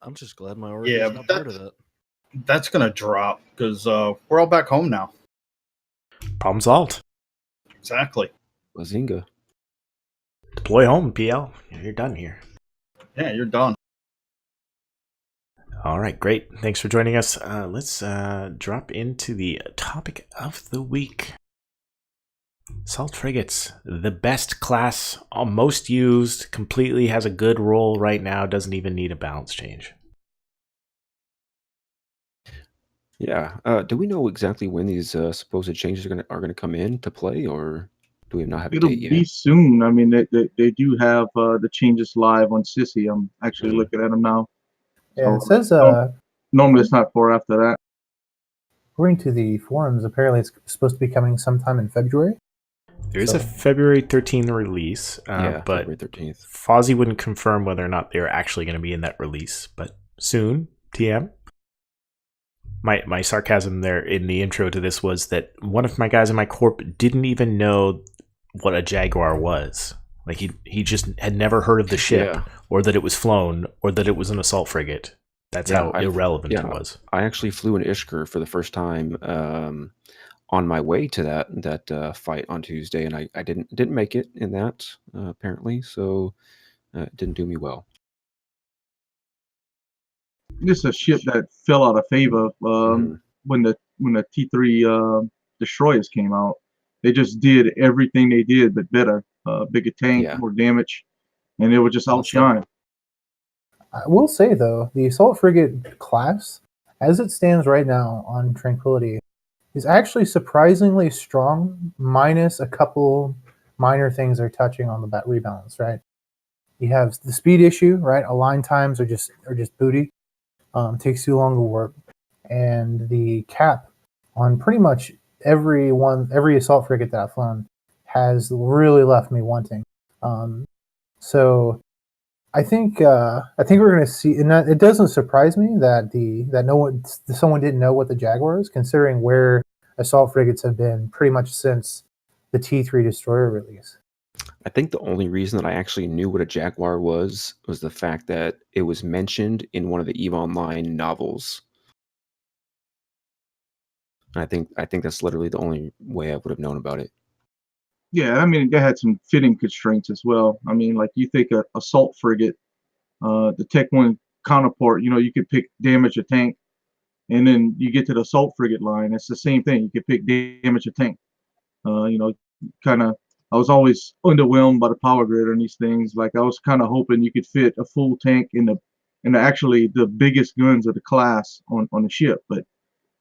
I'm just glad my Orca is not part of that. That's going to drop because we're all back home now. Problem solved. Exactly. Bazinga. Deploy home, PL. You're done here. Yeah, you're done. All right, great. Thanks for joining us. Let's drop into the topic of the week. Assault frigates, the best class, most used, completely has a good role right now, doesn't even need a balance change. Yeah. Do we know exactly when these supposed changes are gonna come into play, or do we not have a It'll date be yet? soon. I mean, they do have the changes live on Sissy. I'm actually Mhm. looking at them now. Yeah, So it says normally it's not far after that. according to the forums, apparently it's supposed to be coming sometime in February. There is a So February 13th release, Yeah, but February 13th. Fozzie wouldn't confirm whether or not they're actually going to be in that release. But soon, TM. My sarcasm there in the intro to this was that one of my guys in my corp didn't even know what a Jaguar was. Like he just had never heard of the ship, Yeah. or that it was flown, or that it was an assault frigate. That's Yeah, how irrelevant it yeah, was. I actually flew an Ishkur for the first time on my way to that fight on Tuesday, and I didn't make it in that apparently, so it didn't do me well. This is a ship that fell out of favor Mhm. when the T3 destroyers came out. They just did everything they did, but better. Bigger tank, Yeah. more damage, and it would just outshine. I will say though, the assault frigate class, as it stands right now on Tranquility, is actually surprisingly strong, minus a couple minor things they're touching on the bat rebalance. Right, you have the speed issue. Right, align times are just booty. Takes too long to work, and the cap on pretty much every assault frigate that I've flown has really left me wanting. So I think we're going to see, and that, it doesn't surprise me that someone didn't know what the Jaguar is, considering where assault frigates have been pretty much since the T3 destroyer release. I think the only reason that I actually knew what a Jaguar was the fact that it was mentioned in one of the EVE Online novels. And I think that's literally the only way I would have known about it. Yeah, I mean they had some fitting constraints as well. I mean, like you think a assault frigate, the Tech One counterpart, you could pick damage a tank, and then you get to the assault frigate line. It's the same thing. You could pick damage a tank. Uh, you know, kind of. I was always underwhelmed by the power grid on these things. Like I was kind of hoping you could fit a full tank in actually the biggest guns of the class on the ship, but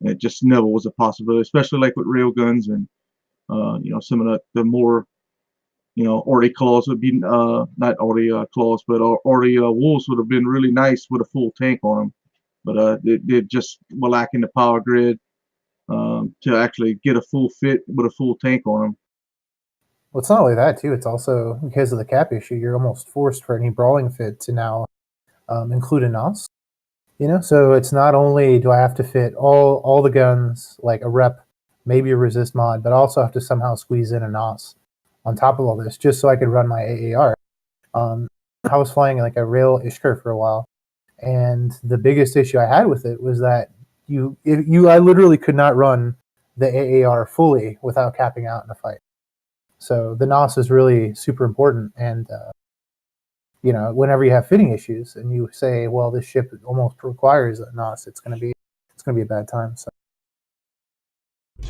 it just never was a possibility. Especially like with rail guns and some of the more Orty claws would be not Orty claws, but Orty wolves would have been really nice with a full tank on them. But they just were lacking the power grid to actually get a full fit with a full tank on them. Well, it's not only that too; it's also because of the cap issue. You're almost forced for any brawling fit to now include a NOS. So it's not only do I have to fit all the guns like a rep, maybe a resist mod, but I also have to somehow squeeze in a NOS on top of all this just so I could run my AAR. I was flying like a rail Ishkur for a while, and the biggest issue I had with it was that I literally could not run the AAR fully without capping out in a fight. So the NOS is really super important, and whenever you have fitting issues and you say, well, this ship almost requires a NOS, it's gonna be a bad time. So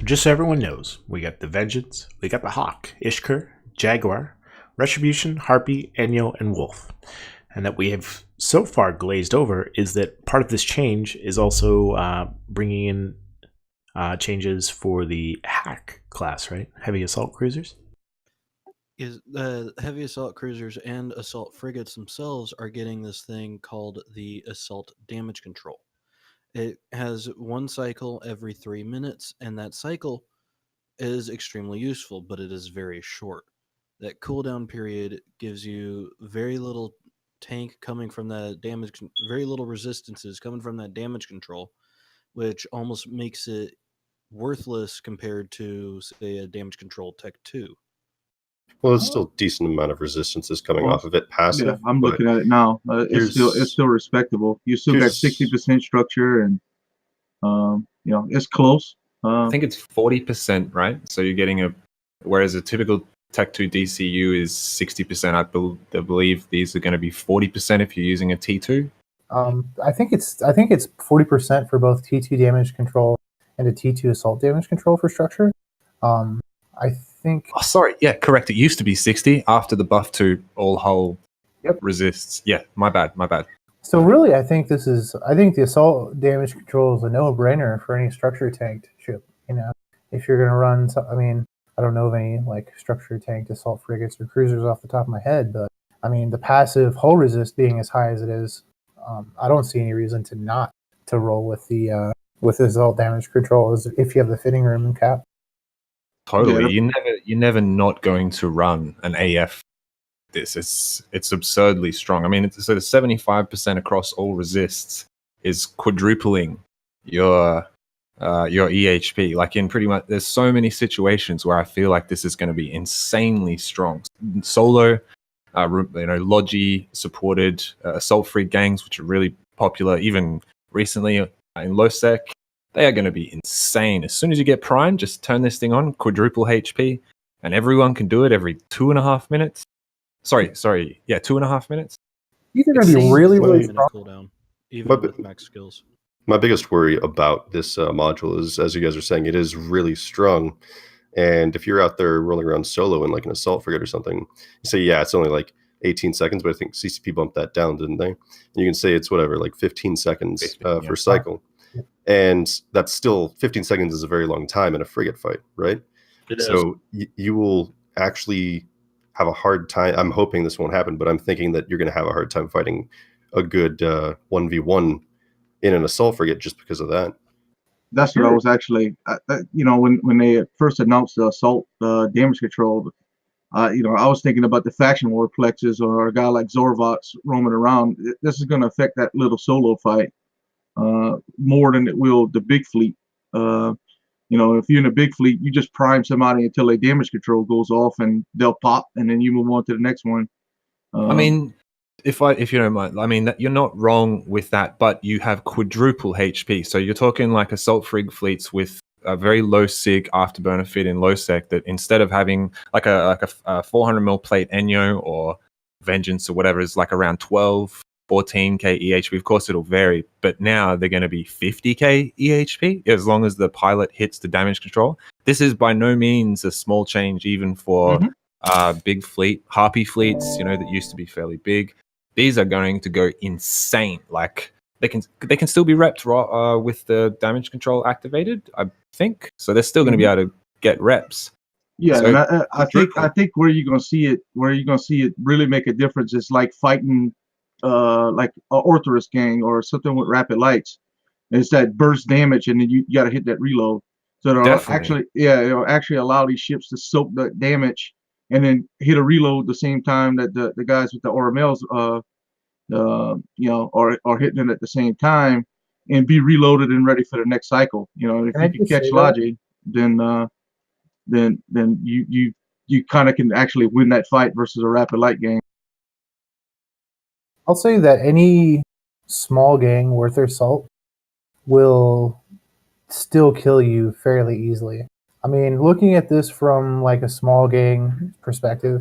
just so everyone knows, we got the Vengeance, we got the Hawk, Ishkur, Jaguar, Retribution, Harpy, Enyo, and Wolf. And that we have so far glazed over is that part of this change is also bringing in changes for the Hack class, right? Heavy assault cruisers. Is the heavy assault cruisers and assault frigates themselves are getting this thing called the assault damage control. It has one cycle every 3 minutes, and that cycle is extremely useful, but it is very short. That cooldown period gives you very little tank coming from that damage, very little resistances coming from that damage control, which almost makes it worthless compared to, say, a damage control Tech 2. Well, it's still a decent amount of resistances coming Well, off of it yeah, passive. I'm but looking at it now. It's here's still respectable. You still got here's 60% structure, and it's close. I think it's 40%, right? So you're getting whereas a typical Tech 2 DCU is 60%. I believe these are going to be 40% if you're using a T2. I think it's 40% for both T2 damage control and a T2 assault damage control for structure. I think. Oh, sorry. Yeah, correct. It used to be 60 after the buff to all hull resists. Yeah, my bad. So really, I think the assault damage control is a no-brainer for any structure tanked ship. You know, if you're going to run, I mean, I don't know of any like structure tanked assault frigates or cruisers off the top of my head, but I mean, the passive hull resist being as high as it is, I don't see any reason to not to roll with the assault damage control if you have the fitting room and cap. Totally. You're never not going to run an AF. It's absurdly strong. I mean, so the 75% across all resists is quadrupling your EHP. Like in pretty much, there's so many situations where I feel like this is going to be insanely strong. Solo, Logi supported assault frig gangs, which are really popular. Even recently in low sec, they are going to be insane. As soon as you get prime, just turn this thing on, quadruple HP, and everyone can do it every 2.5 minutes. Sorry, 2.5 minutes. These are going to be really, really strong. Cooldown, even with max skills. My biggest worry about this module is, as you guys are saying, it is really strong. And if you're out there rolling around solo in like an assault frigate or something, you say, yeah, it's only like 18 seconds, but I think CCP bumped that down, didn't they? And you can say it's whatever, like 15 seconds per cycle. And that's still 15 seconds is a very long time in a frigate fight, right? So you will actually have a hard time. I'm hoping this won't happen, but I'm thinking that you're going to have a hard time fighting a good 1v1 in an assault frigate just because of that. That's what I was actually, when they first announced the assault damage control, I was thinking about the faction war plexes or a guy like Zorvots roaming around. This is going to affect that little solo fight more than it will the big fleet. If you're in a big fleet, you just prime somebody until their damage control goes off and they'll pop, and then you move on to the next one. I mean, if you don't mind, I mean, you're not wrong with that, but you have quadruple HP. So you're talking like assault frig fleets with a very low sig afterburner fit in low sec that instead of having like a 400 mil plate Enyo or Vengeance or whatever is like around 12, 14k EHP. Of course, it'll vary, but now they're going to be 50k EHP as long as the pilot hits the damage control. This is by no means a small change, even for big fleet, harpy fleets, that used to be fairly big. These are going to go insane. Like they can still be repped with the damage control activated, I think. So they're still going to be able to get reps. Yeah, so, and I think where you're gonna see it really make a difference is like fighting like an Orthoris gang or something with rapid lights. It's that burst damage, and then you got to hit that reload. So it'll actually allow these ships to soak the damage and then hit a reload the same time that the guys with the Ormels are hitting it at the same time and be reloaded and ready for the next cycle. If you can catch Logi, then you kind of can actually win that fight versus a rapid light gang. I'll say that any small gang worth their salt will still kill you fairly easily. I mean, looking at this from like a small gang perspective,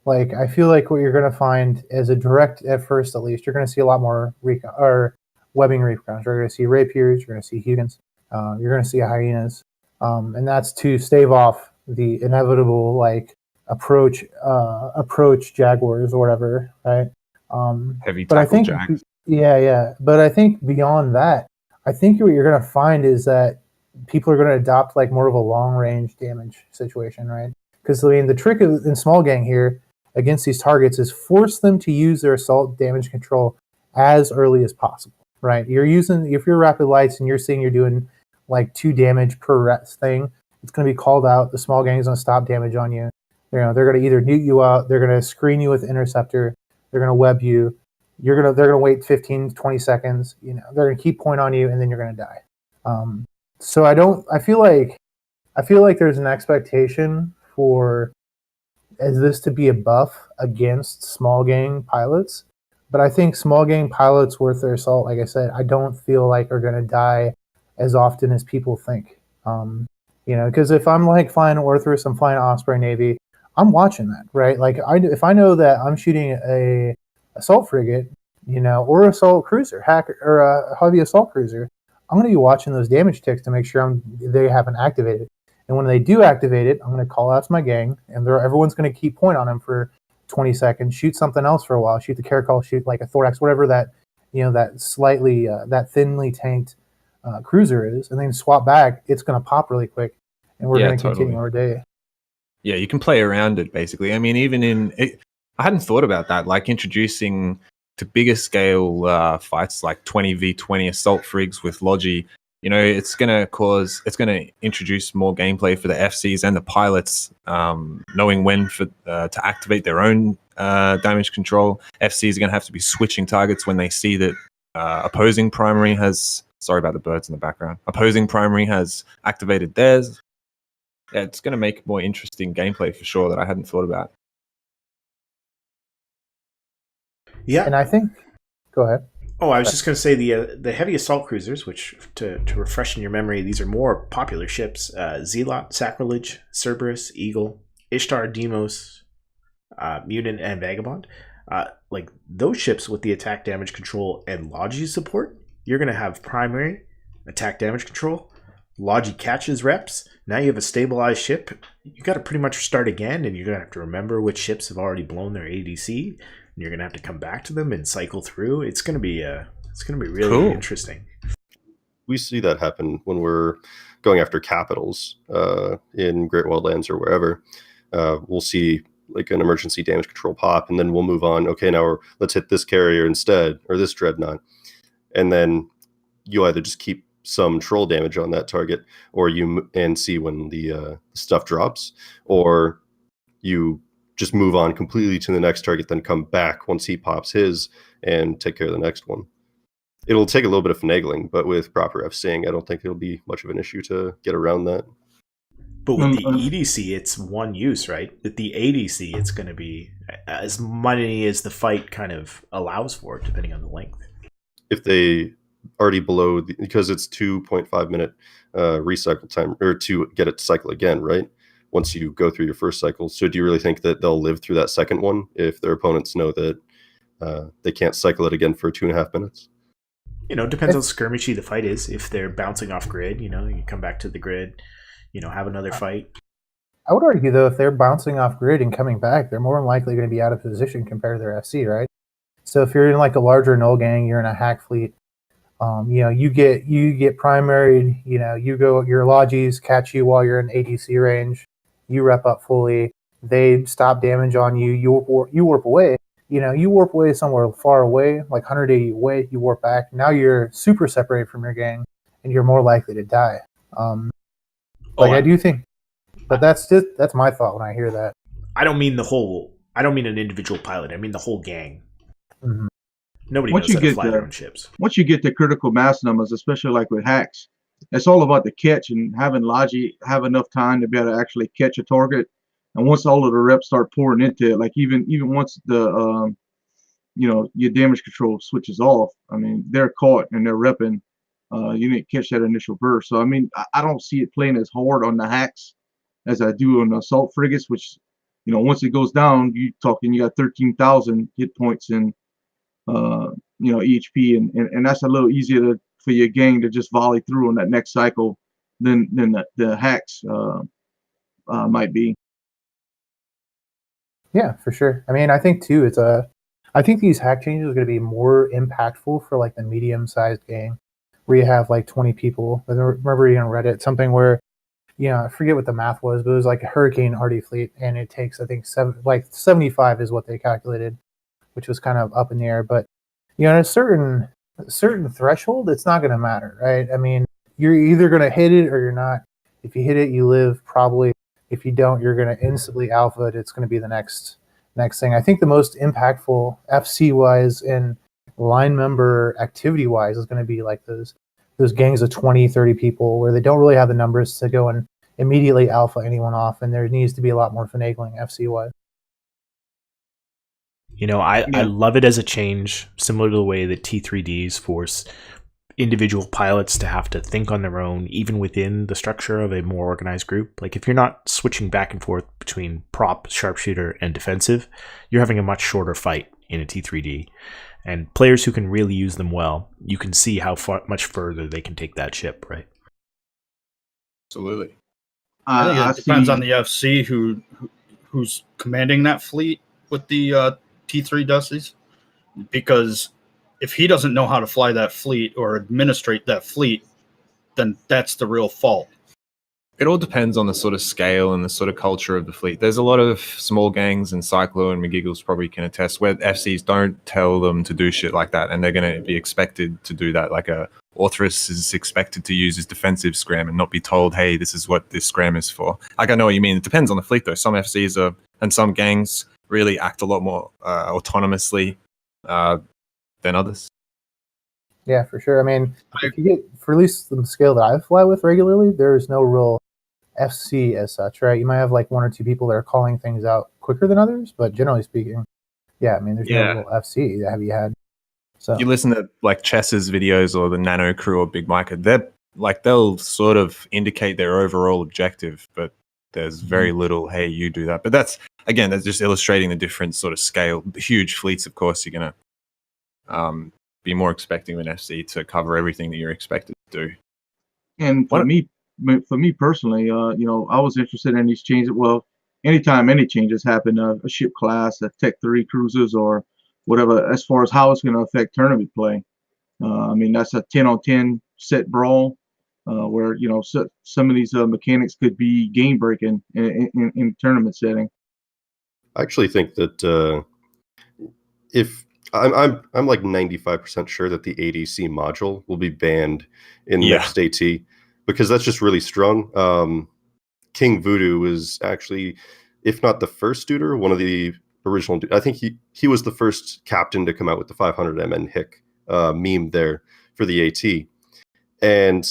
like I feel like what you're going to find as a direct, at first at least, you're going to see a lot more webbing recons. You're going to see rapiers, you're going to see Hugans, you're going to see hyenas, and that's to stave off the inevitable like approach jaguars or whatever, right? Heavy but I tackle think, jacks. yeah. But I think beyond that, I think what you're going to find is that people are going to adopt like more of a long range damage situation, right? Because I mean, the trick in small gang here against these targets is force them to use their assault damage control as early as possible, right? If you're rapid lights and you're seeing you're doing like 2 damage per rest thing, it's going to be called out. The small gang is going to stop damage on you. They're going to either nuke you out, they're going to screen you with interceptor, they're going to web you. They're going to wait 15, 20 seconds. They're going to keep point on you, and then you're going to die. So I feel like there's an expectation for this to be a buff against small gang pilots. But I think small gang pilots worth their salt, like I said, I don't feel like are going to die as often as people think. Because if I'm like flying Orthoris, I'm flying Osprey Navy, I'm watching that, right? Like if I know that I'm shooting a assault frigate, or assault cruiser, or a heavy assault cruiser, I'm going to be watching those damage ticks to make sure they haven't activated. And when they do activate it, I'm going to call out to my gang, and everyone's going to keep point on them for 20 seconds, shoot something else for a while, shoot the Caracol, shoot like a Thorax, whatever that, that slightly, that thinly tanked cruiser is, and then swap back. It's going to pop really quick, and we're going to continue our day. Yeah, you can play around it basically. I mean, I hadn't thought about that, like introducing to bigger scale fights like 20v20 assault frigs with Logi. It's going to introduce more gameplay for the FCs and the pilots, knowing when to activate their own damage control. FCs are going to have to be switching targets when they see that opposing primary has. Sorry about the birds in the background. Opposing primary has activated theirs. Yeah, it's going to make more interesting gameplay for sure that I hadn't thought about. Yeah, and I think. Go ahead. Oh, I was just going to say the heavy assault cruisers, which to refresh in your memory, these are more popular ships: Zealot, Sacrilege, Cerberus, Eagle, Ishtar, Demos, Mutant, and Vagabond. Like those ships with the attack damage control and Logi support, you're going to have primary attack damage control. Logi catches reps. Now you have a stabilized ship. You got to pretty much start again, and you're going to have to remember which ships have already blown their ADC. And you're going to have to come back to them and cycle through. It's going to be really cool. Interesting. We see that happen when we're going after capitals in Great Wildlands or wherever. We'll see like an emergency damage control pop, and then we'll move on. Okay, now let's hit this carrier instead, or this dreadnought, and then you either just keep some troll damage on that target, or and see when the stuff drops, or you just move on completely to the next target, then come back once he pops his and take care of the next one. It'll take a little bit of finagling, but with proper FCing, I don't think it'll be much of an issue to get around that. But with the EDC, it's one use, right? With the ADC, it's going to be as money as the fight kind of allows for, depending on the length. If they already below, because it's 2.5 minute recycle time, or to get it to cycle again, right? Once you go through your first cycle. So do you really think that they'll live through that second one if their opponents know that they can't cycle it again for 2.5 minutes? It depends how skirmishy the fight is. If they're bouncing off grid, you come back to the grid, have another fight. I would argue, though, if they're bouncing off grid and coming back, they're more than likely going to be out of position compared to their FC, right? So if you're in like a larger null gang, you're in a hack fleet, you get primaried, your Logis catch you while you're in ADC range, you rep up fully, they stop damage on you, you warp away. You warp away somewhere far away, like 180 away, you warp back. Now you're super separated from your gang, and you're more likely to die. I do think, but that's my thought when I hear that. I don't mean an individual pilot. I mean the whole gang. Mm-hmm. Nobody knows how to fly their own ships. Once you get the critical mass numbers, especially like with hacks, it's all about the catch and having Logi have enough time to be able to actually catch a target. And once all of the reps start pouring into it, like even once the your damage control switches off, I mean, they're caught and they're repping. You need to catch that initial burst. So I mean, I don't see it playing as hard on the hacks as I do on the assault frigates, which once it goes down, you got 13,000 hit points and EHP, and that's a little easier for your gang to just volley through on that next cycle than the hacks might be. Yeah, for sure. I mean, I think too, I think these hack changes are going to be more impactful for like the medium-sized gang, where you have like 20 people. I remember reading on Reddit something where, I forget what the math was, but it was like a Hurricane RD fleet, and it takes, I think, 75 is what they calculated, which was kind of up in the air. But at a certain threshold, it's not going to matter, right? I mean, you're either going to hit it or you're not. If you hit it, you live probably. If you don't, you're going to instantly alpha it. It's going to be the next thing. I think the most impactful FC-wise and line member activity-wise is going to be like those gangs of 20, 30 people where they don't really have the numbers to go and immediately alpha anyone off, and there needs to be a lot more finagling FC-wise. I love it as a change, similar to the way that T3Ds force individual pilots to have to think on their own, even within the structure of a more organized group. Like if you're not switching back and forth between prop, sharpshooter, and defensive, you're having a much shorter fight in a T3D. And players who can really use them well, you can see how much further they can take that ship, right? Absolutely. I think I it depends see. on the FC who's commanding that fleet with the T3 Dussies, because if he doesn't know how to fly that fleet or administrate that fleet, then that's the real fault. It all depends on the sort of scale and the sort of culture of the fleet. There's a lot of small gangs, and Cyclo and McGiggles probably can attest, where FCs don't tell them to do shit like that, and they're going to be expected to do that. Like a Orthrus is expected to use his defensive scram and not be told, hey, this is what this scram is for. Like, I know what you mean. It depends on the fleet, though. Some FCs are, and some gangs really act a lot more autonomously than others. Yeah, for sure. I mean, if you get, for at least the scale that I fly with regularly, there's no real FC as such, right? You might have like one or two people that are calling things out quicker than others, but generally speaking, yeah, I mean, there's no real FC that have you had. So you listen to like Chess's videos or the Nano Crew or Big Micah, they're like, they'll sort of indicate their overall objective, but there's very little, hey, you do that. But that's just illustrating the different sort of scale. The huge fleets, of course, you're going to be more expecting an FC to cover everything that you're expected to do. And for me personally, I was interested in these changes. Well, anytime any changes happen, a ship class, a Tech 3 cruisers, or whatever, as far as how it's going to affect tournament play. I mean, that's a 10-on-10 set brawl, where some of these mechanics could be game breaking in tournament setting. I actually think that if I'm like 95% sure that the ADC module will be banned in next AT, because that's just really strong. King Voodoo was actually, if not the first duder, one of the original. I think he was the first captain to come out with the 500 MN Hick meme there for the AT, and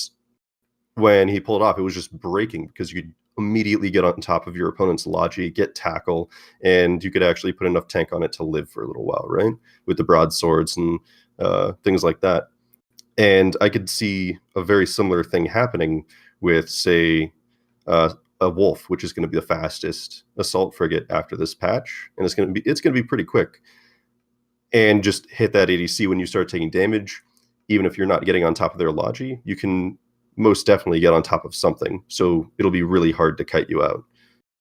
when he pulled it off, it was just breaking because you could immediately get on top of your opponent's Logi, get tackle, and you could actually put enough tank on it to live for a little while, right? With the broadswords and things like that. And I could see a very similar thing happening with, say, a Wolf, which is going to be the fastest assault frigate after this patch, and it's going to be pretty quick. And just hit that ADC when you start taking damage, even if you're not getting on top of their Logi, you can most definitely get on top of something. So it'll be really hard to kite you out.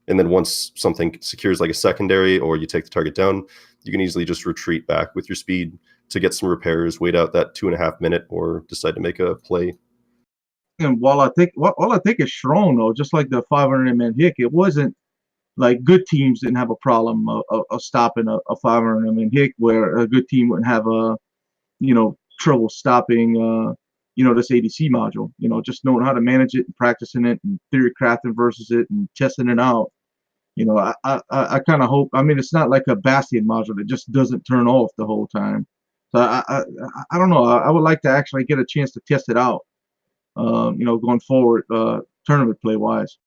And then once something secures like a secondary or you take the target down, you can easily just retreat back with your speed to get some repairs, wait out that 2.5 minute, or decide to make a play. And while I think is strong though, just like the 500 MN Hick, it wasn't like good teams didn't have a problem of stopping a 500 MN Hick, where a good team wouldn't have trouble stopping this ADC module. Just knowing how to manage it and practicing it and theory crafting versus it and testing it out. I kind of hope. I mean, it's not like a Bastion module that just doesn't turn off the whole time. So I don't know. I would like to actually get a chance to test it out. Going forward, tournament play wise.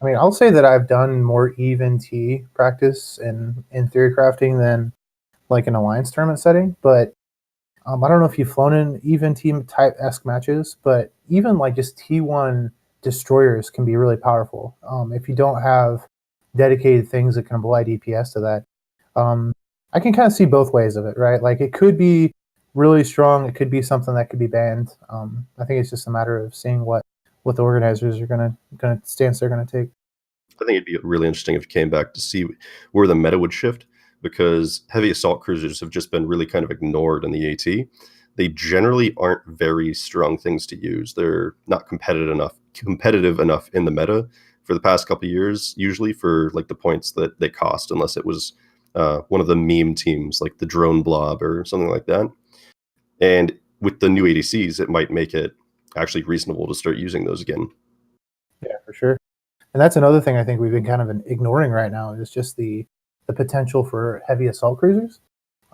I mean, I'll say that I've done more even T practice in theory crafting than like an alliance tournament setting, but I don't know if you've flown in even team type esque matches, but even like just T1 destroyers can be really powerful if you don't have dedicated things that can apply DPS to that. I can kind of see both ways of it, right? Like it could be really strong, it could be something that could be banned. I think it's just a matter of seeing what the organizers are gonna stance they're gonna take. I think it'd be really interesting if you came back to see where the meta would shift, because heavy assault cruisers have just been really kind of ignored in the AT. They generally aren't very strong things to use. They're not competitive enough in the meta for the past couple of years, usually for like the points that they cost, unless it was one of the meme teams like the Drone Blob or something like that. And with the new ADCs, it might make it actually reasonable to start using those again. Yeah, for sure. And that's another thing I think we've been kind of ignoring right now is just the potential for heavy assault cruisers.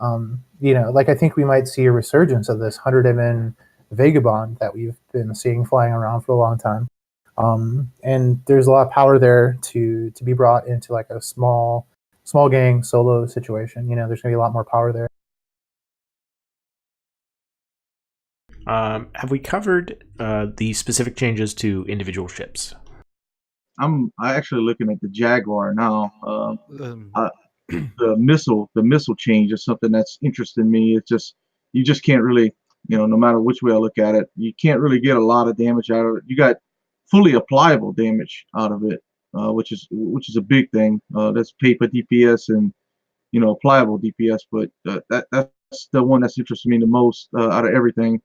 Like I think we might see a resurgence of this 100 MN Vagabond that we've been seeing flying around for a long time. And there's a lot of power there to be brought into like a small gang solo situation. There's going to be a lot more power there. Have we covered the specific changes to individual ships? I'm actually looking at the Jaguar now. The missile change is something that's interesting me. It's just you just can't really, no matter which way I look at it, you can't really get a lot of damage out of it. You got fully applicable damage out of it, which is a big thing. That's paper DPS and applicable DPS, but that's the one that's interested me the most out of everything.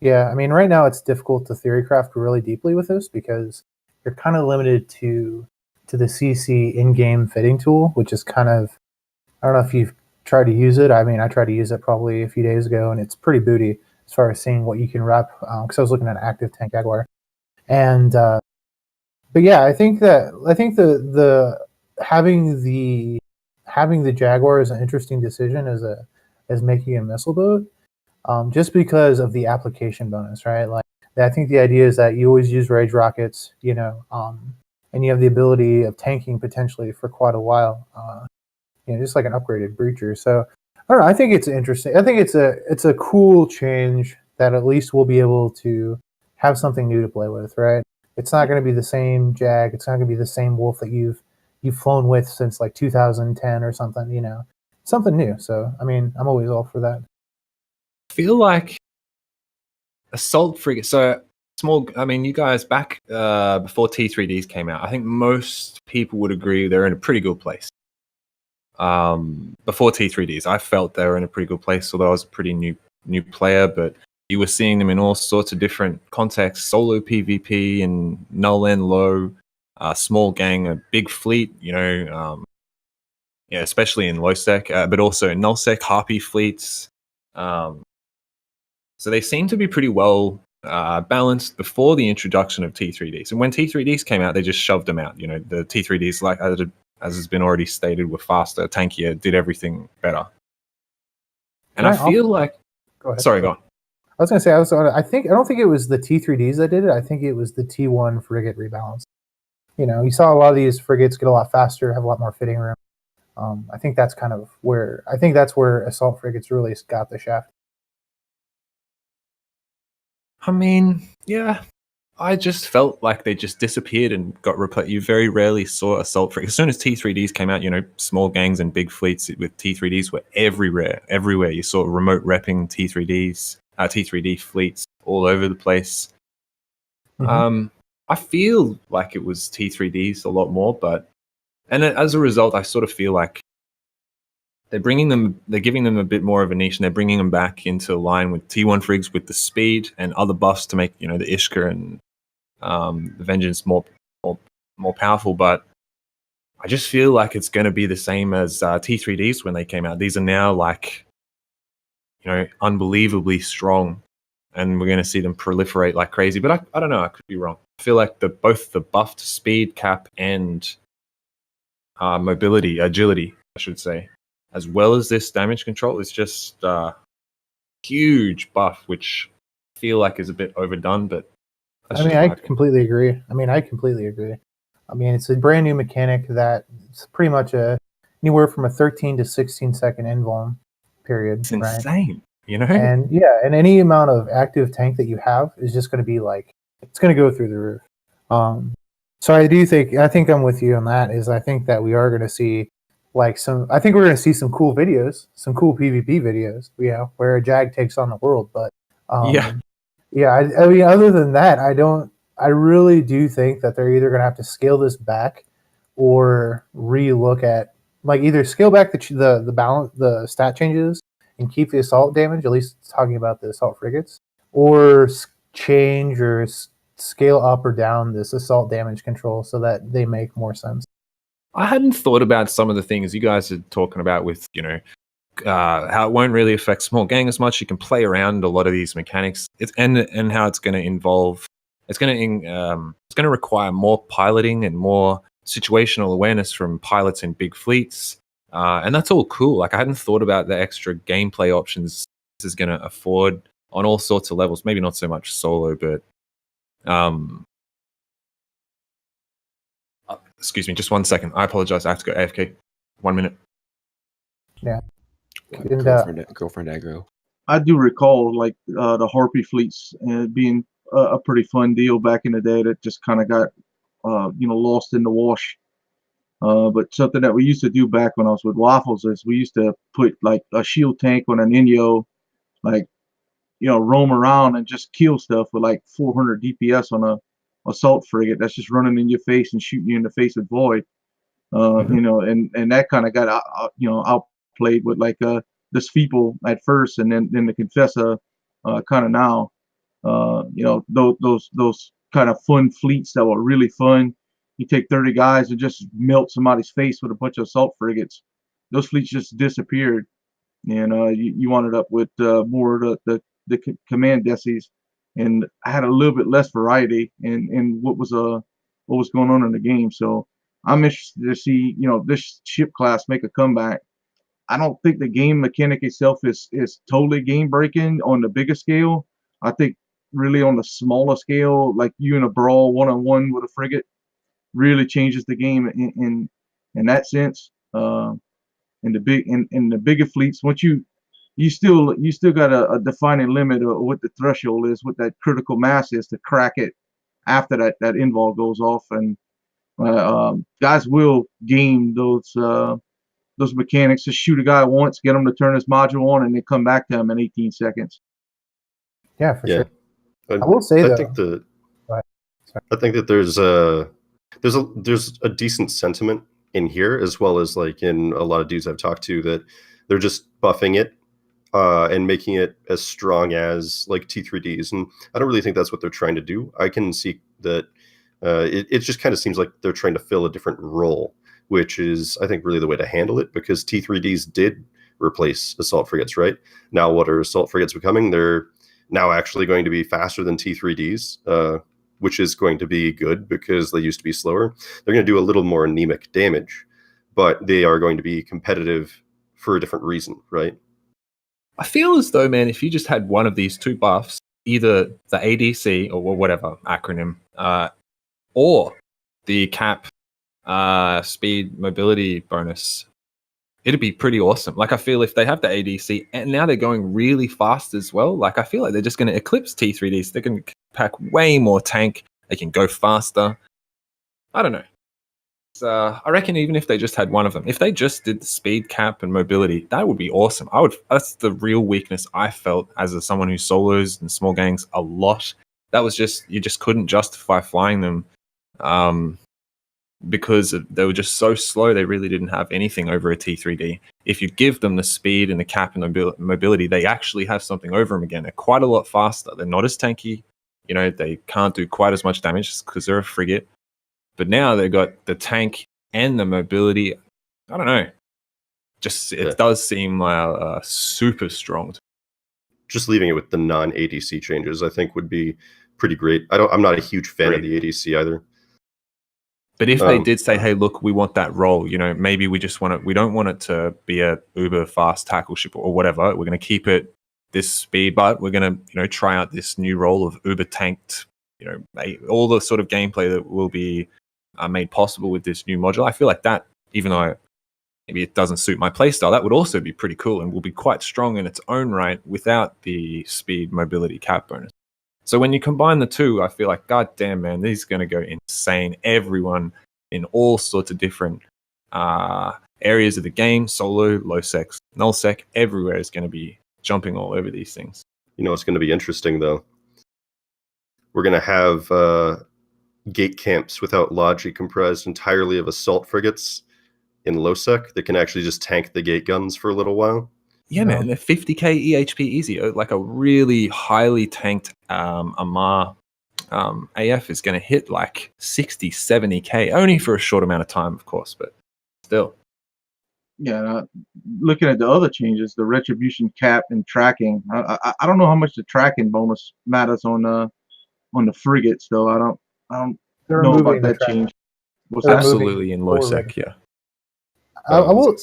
Yeah, I mean, right now it's difficult to theorycraft really deeply with this because you're kind of limited to the CC in-game fitting tool, which is kind of, I don't know if you've tried to use it. I mean, I tried to use it probably a few days ago, and it's pretty booty as far as seeing what you can rep. Because I was looking at active tank Jaguar, and but yeah, I think the having the Jaguar is an interesting decision as making a missile boat, just because of the application bonus, right? Like, I think the idea is that you always use rage rockets, and you have the ability of tanking potentially for quite a while, just like an upgraded breacher. So I don't know. I think it's interesting. I think it's a cool change that at least we'll be able to have something new to play with, right? It's not going to be the same Jag. It's not going to be the same Wolf that you've flown with since like 2010 or something. Something new. So I mean, I'm always all for that. I feel like assault frigate. So small. I mean, you guys back before T3Ds came out. I think most people would agree they're in a pretty good place. Before T3Ds, I felt they were in a pretty good place, although I was a pretty new player, but you were seeing them in all sorts of different contexts: solo PvP and null and low, small gang, a big fleet, especially in low sec, but also in null sec, harpy fleets. So they seem to be pretty well balanced before the introduction of T3Ds. And when T3Ds came out, they just shoved them out. The T3Ds, like as has been already stated, were faster, tankier, did everything better. And I feel like... Go ahead. Sorry, go on. I was going to say, I don't think it was the T3Ds that did it. I think it was the T1 frigate rebalance. You saw a lot of these frigates get a lot faster, have a lot more fitting room. I think that's where assault frigates really got the shaft. I mean, yeah, I just felt like they just disappeared and got replaced. You very rarely saw assault frigates. As soon as T3Ds came out, small gangs and big fleets with T3Ds were everywhere. Everywhere you saw remote repping T3D fleets all over the place. Mm-hmm. I feel like it was T3Ds a lot more, and as a result, I sort of feel like they're giving them a bit more of a niche, and they're bringing them back into line with T1 Frigs with the speed and other buffs to make the Ishka and the Vengeance more powerful. But I just feel like it's going to be the same as T3Ds when they came out. These are now unbelievably strong, and we're going to see them proliferate like crazy. But I don't know. I could be wrong. I feel like both the buffed speed cap and mobility, agility, I should say, as well as this damage control, is just a huge buff, which I feel like is a bit overdone. But I completely agree. It's a brand new mechanic that it's pretty much anywhere from a 13 to 16 second invuln period. It's insane, And and any amount of active tank that you have is just going to be it's going to go through the roof. So I think I'm with you on that. I think that we are going to see we're going to see some cool videos, some cool PvP videos, where a Jag takes on the world. But I mean, other than that, I really do think that they're either going to have to scale this back or re-look at, either scale back the balance, the stat changes, and keep the assault damage, at least talking about the assault frigates, or change or scale up or down this assault damage control so that they make more sense. I hadn't thought about some of the things you guys are talking about with, how it won't really affect small gang as much. You can play around a lot of these mechanics, and how it's going to involve. It's going to require more piloting and more situational awareness from pilots in big fleets, and that's all cool. I hadn't thought about the extra gameplay options this is going to afford on all sorts of levels. Maybe not so much solo, but excuse me, just 1 second. I apologize. I have to go AFK. 1 minute. Yeah. Girlfriend aggro. I do recall the Harpy fleets being a pretty fun deal back in the day that just kind of got lost in the wash. But something that we used to do back when I was with Waffles is we used to put a shield tank on an Inyo, roam around and just kill stuff with 400 DPS on assault frigate that's just running in your face and shooting you in the face with void. You know, and that kind of got outplayed with like this Feeple at first, and then the Confessor kind of now. You know, those kind of fun fleets that were really fun. You take 30 guys and just melt somebody's face with a bunch of assault frigates. Those fleets just disappeared, and you wound up with more of the command decies, and I had a little bit less variety in what was going on in the game. So I'm interested to see, you know, this ship class make a comeback. I don't think the game mechanic itself is totally game breaking on the bigger scale. I think really on the smaller scale, like you in a brawl 1-on-1 with a frigate, really changes the game in that sense. In the bigger fleets, once you still got a defining limit of what the threshold is, what that critical mass is to crack it after that invol goes off, and guys will game those mechanics. Just shoot a guy once, get him to turn his module on, and then come back to him in 18 seconds. Yeah, for sure. I will say I though. think that Sorry. I think that there's a decent sentiment in here, as well as like in a lot of dudes I've talked to, that they're just buffing it and making it as strong as like T3Ds, and I don't really think that's what they're trying to do. I can see that it just kind of seems like they're trying to fill a different role, which is, I think, really the way to handle it, because T3Ds did replace assault frigates, right? Now, what are assault frigates becoming? They're now actually going to be faster than T3Ds, which is going to be good because they used to be slower. They're going to do a little more anemic damage, but they are going to be competitive for a different reason, right? I feel as though, man, if you just had one of these two buffs, either the ADC or whatever acronym, or the cap speed mobility bonus, it'd be pretty awesome. Like, I feel if they have the ADC and now they're going really fast as well, like I feel like they're just going to eclipse T3Ds. They can pack way more tank. They can go faster. I don't know. I reckon even if they just had one of them, if they just did the speed cap and mobility, that would be awesome. That's the real weakness I felt as someone who solos and small gangs a lot. That was just, you just couldn't justify flying them because they were just so slow. They really didn't have anything over a T3D. If you give them the speed and the cap and the mobility, they actually have something over them again. They're quite a lot faster. They're not as tanky. You know, they can't do quite as much damage because they're a frigate. But now they've got the tank and the mobility. I don't know. Just it does seem super strong. Just leaving it with the non-ADC changes, I think, would be pretty great. I'm not a huge fan of the ADC either. But if they did say, "Hey, look, we want that role," you know, maybe we just want it. We don't want it to be a uber fast tackle ship or whatever. We're going to keep it this speed, but we're going to, you know, try out this new role of uber tanked. You know, all the sort of gameplay that will be made possible with this new module. I feel like that, even though maybe it doesn't suit my playstyle, that would also be pretty cool and will be quite strong in its own right without the speed mobility cap bonus. So when you combine the two, I feel like, god damn, man, these are going to go insane. Everyone in all sorts of different areas of the game, solo, low sec, null sec, everywhere is going to be jumping all over these things. You know, it's going to be interesting, though. We're going to have gate camps without logic comprised entirely of assault frigates in low sec that can actually just tank the gate guns for a little while. Yeah, man, they're 50k EHP easy. Like a really highly tanked Amar AF is going to hit like 60, 70k, only for a short amount of time, of course, but still. Yeah, looking at the other changes, the retribution cap and tracking. I don't know how much the tracking bonus matters on the frigates, though. I don't know about that change. Absolutely in low sec, yeah. I will.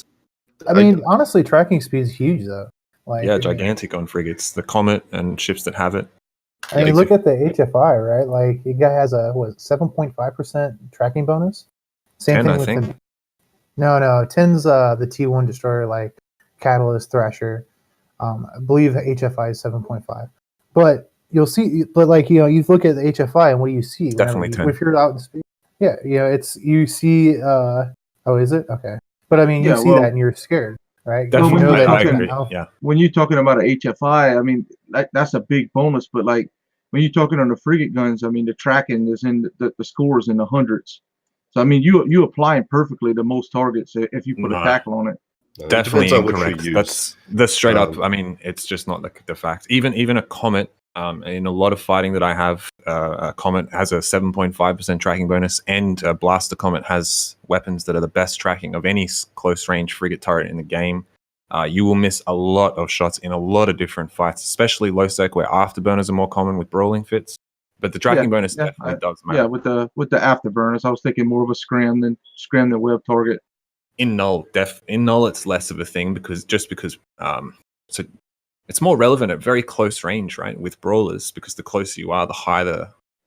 I mean, honestly, tracking speed is huge, though. Like, yeah, gigantic on frigates. The Comet and ships that have it. I mean, look at the HFI, right? Like, the guy has a 7.5% tracking bonus. Same 10, thing I with think. the. No, 10's the T1 destroyer, like Catalyst, Thrasher. I believe the HFI is 7.5. But you'll see, like, you know, you look at the HFI and what do you see? Definitely 10. If you're out in speed. Yeah, you know, you see. Oh, is it? Okay. But I mean, you see that and you're scared, right? Definitely, you know I agree. Yeah. When you're talking about an HFI, I mean, that's a big bonus. But like when you're talking on the frigate guns, I mean, the tracking is in the score is in the hundreds. So I mean, you applying perfectly to most targets if you put a No. tackle on it. It Definitely depends on what incorrect. you use. That's straight up. Um, I mean, it's just not the fact. Even a comet. In a lot of fighting that I have, a comet has a 7.5% tracking bonus, and a blaster comet has weapons that are the best tracking of any close range frigate turret in the game. You will miss a lot of shots in a lot of different fights, especially low sec where afterburners are more common with brawling fits. But the tracking bonus definitely does matter. Yeah, with the afterburners, I was thinking more of a scram than web target. In null, it's less of a thing because so it's more relevant at very close range, right? With brawlers, because the closer you are, the higher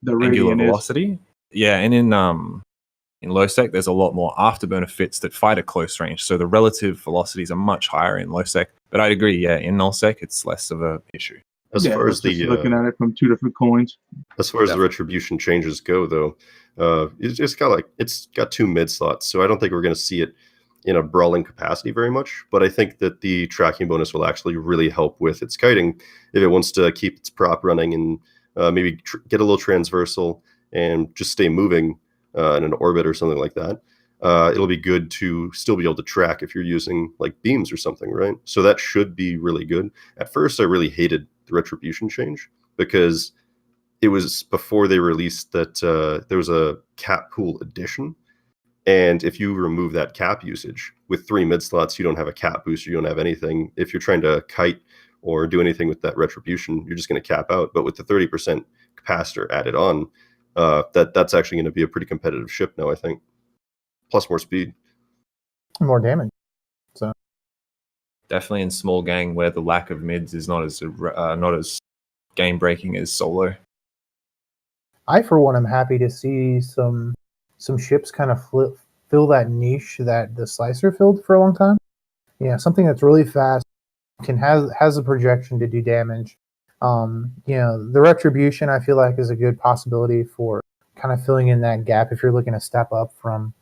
the angular velocity. Yeah, and in low sec, there's a lot more afterburner fits that fight at close range, so the relative velocities are much higher in low sec. But I'd agree, yeah, in null sec, it's less of a issue. As far as looking at it from two different coins. As far as the retribution changes go, though, it's got 2 mid slots, so I don't think we're going to see it in a brawling capacity very much. But I think that the tracking bonus will actually really help with its kiting if it wants to keep its prop running and maybe get a little transversal and just stay moving in an orbit or something like that. It'll be good to still be able to track if you're using like beams or something, right? So that should be really good. At first, I really hated the retribution change because it was before they released that there was a cap pool addition. And if you remove that cap usage with 3 mid slots, you don't have a cap booster, you don't have anything. If you're trying to kite or do anything with that retribution, you're just going to cap out. But with the 30% capacitor added on, that's actually going to be a pretty competitive ship now, I think. Plus more speed. More damage. So definitely in small gang where the lack of mids is not as game breaking as solo. I, for one, am happy to see some ships kind of fill that niche that the slicer filled for a long time. Yeah, something that's really fast, has a projection to do damage. The retribution I feel like is a good possibility for kind of filling in that gap if you're looking to step up from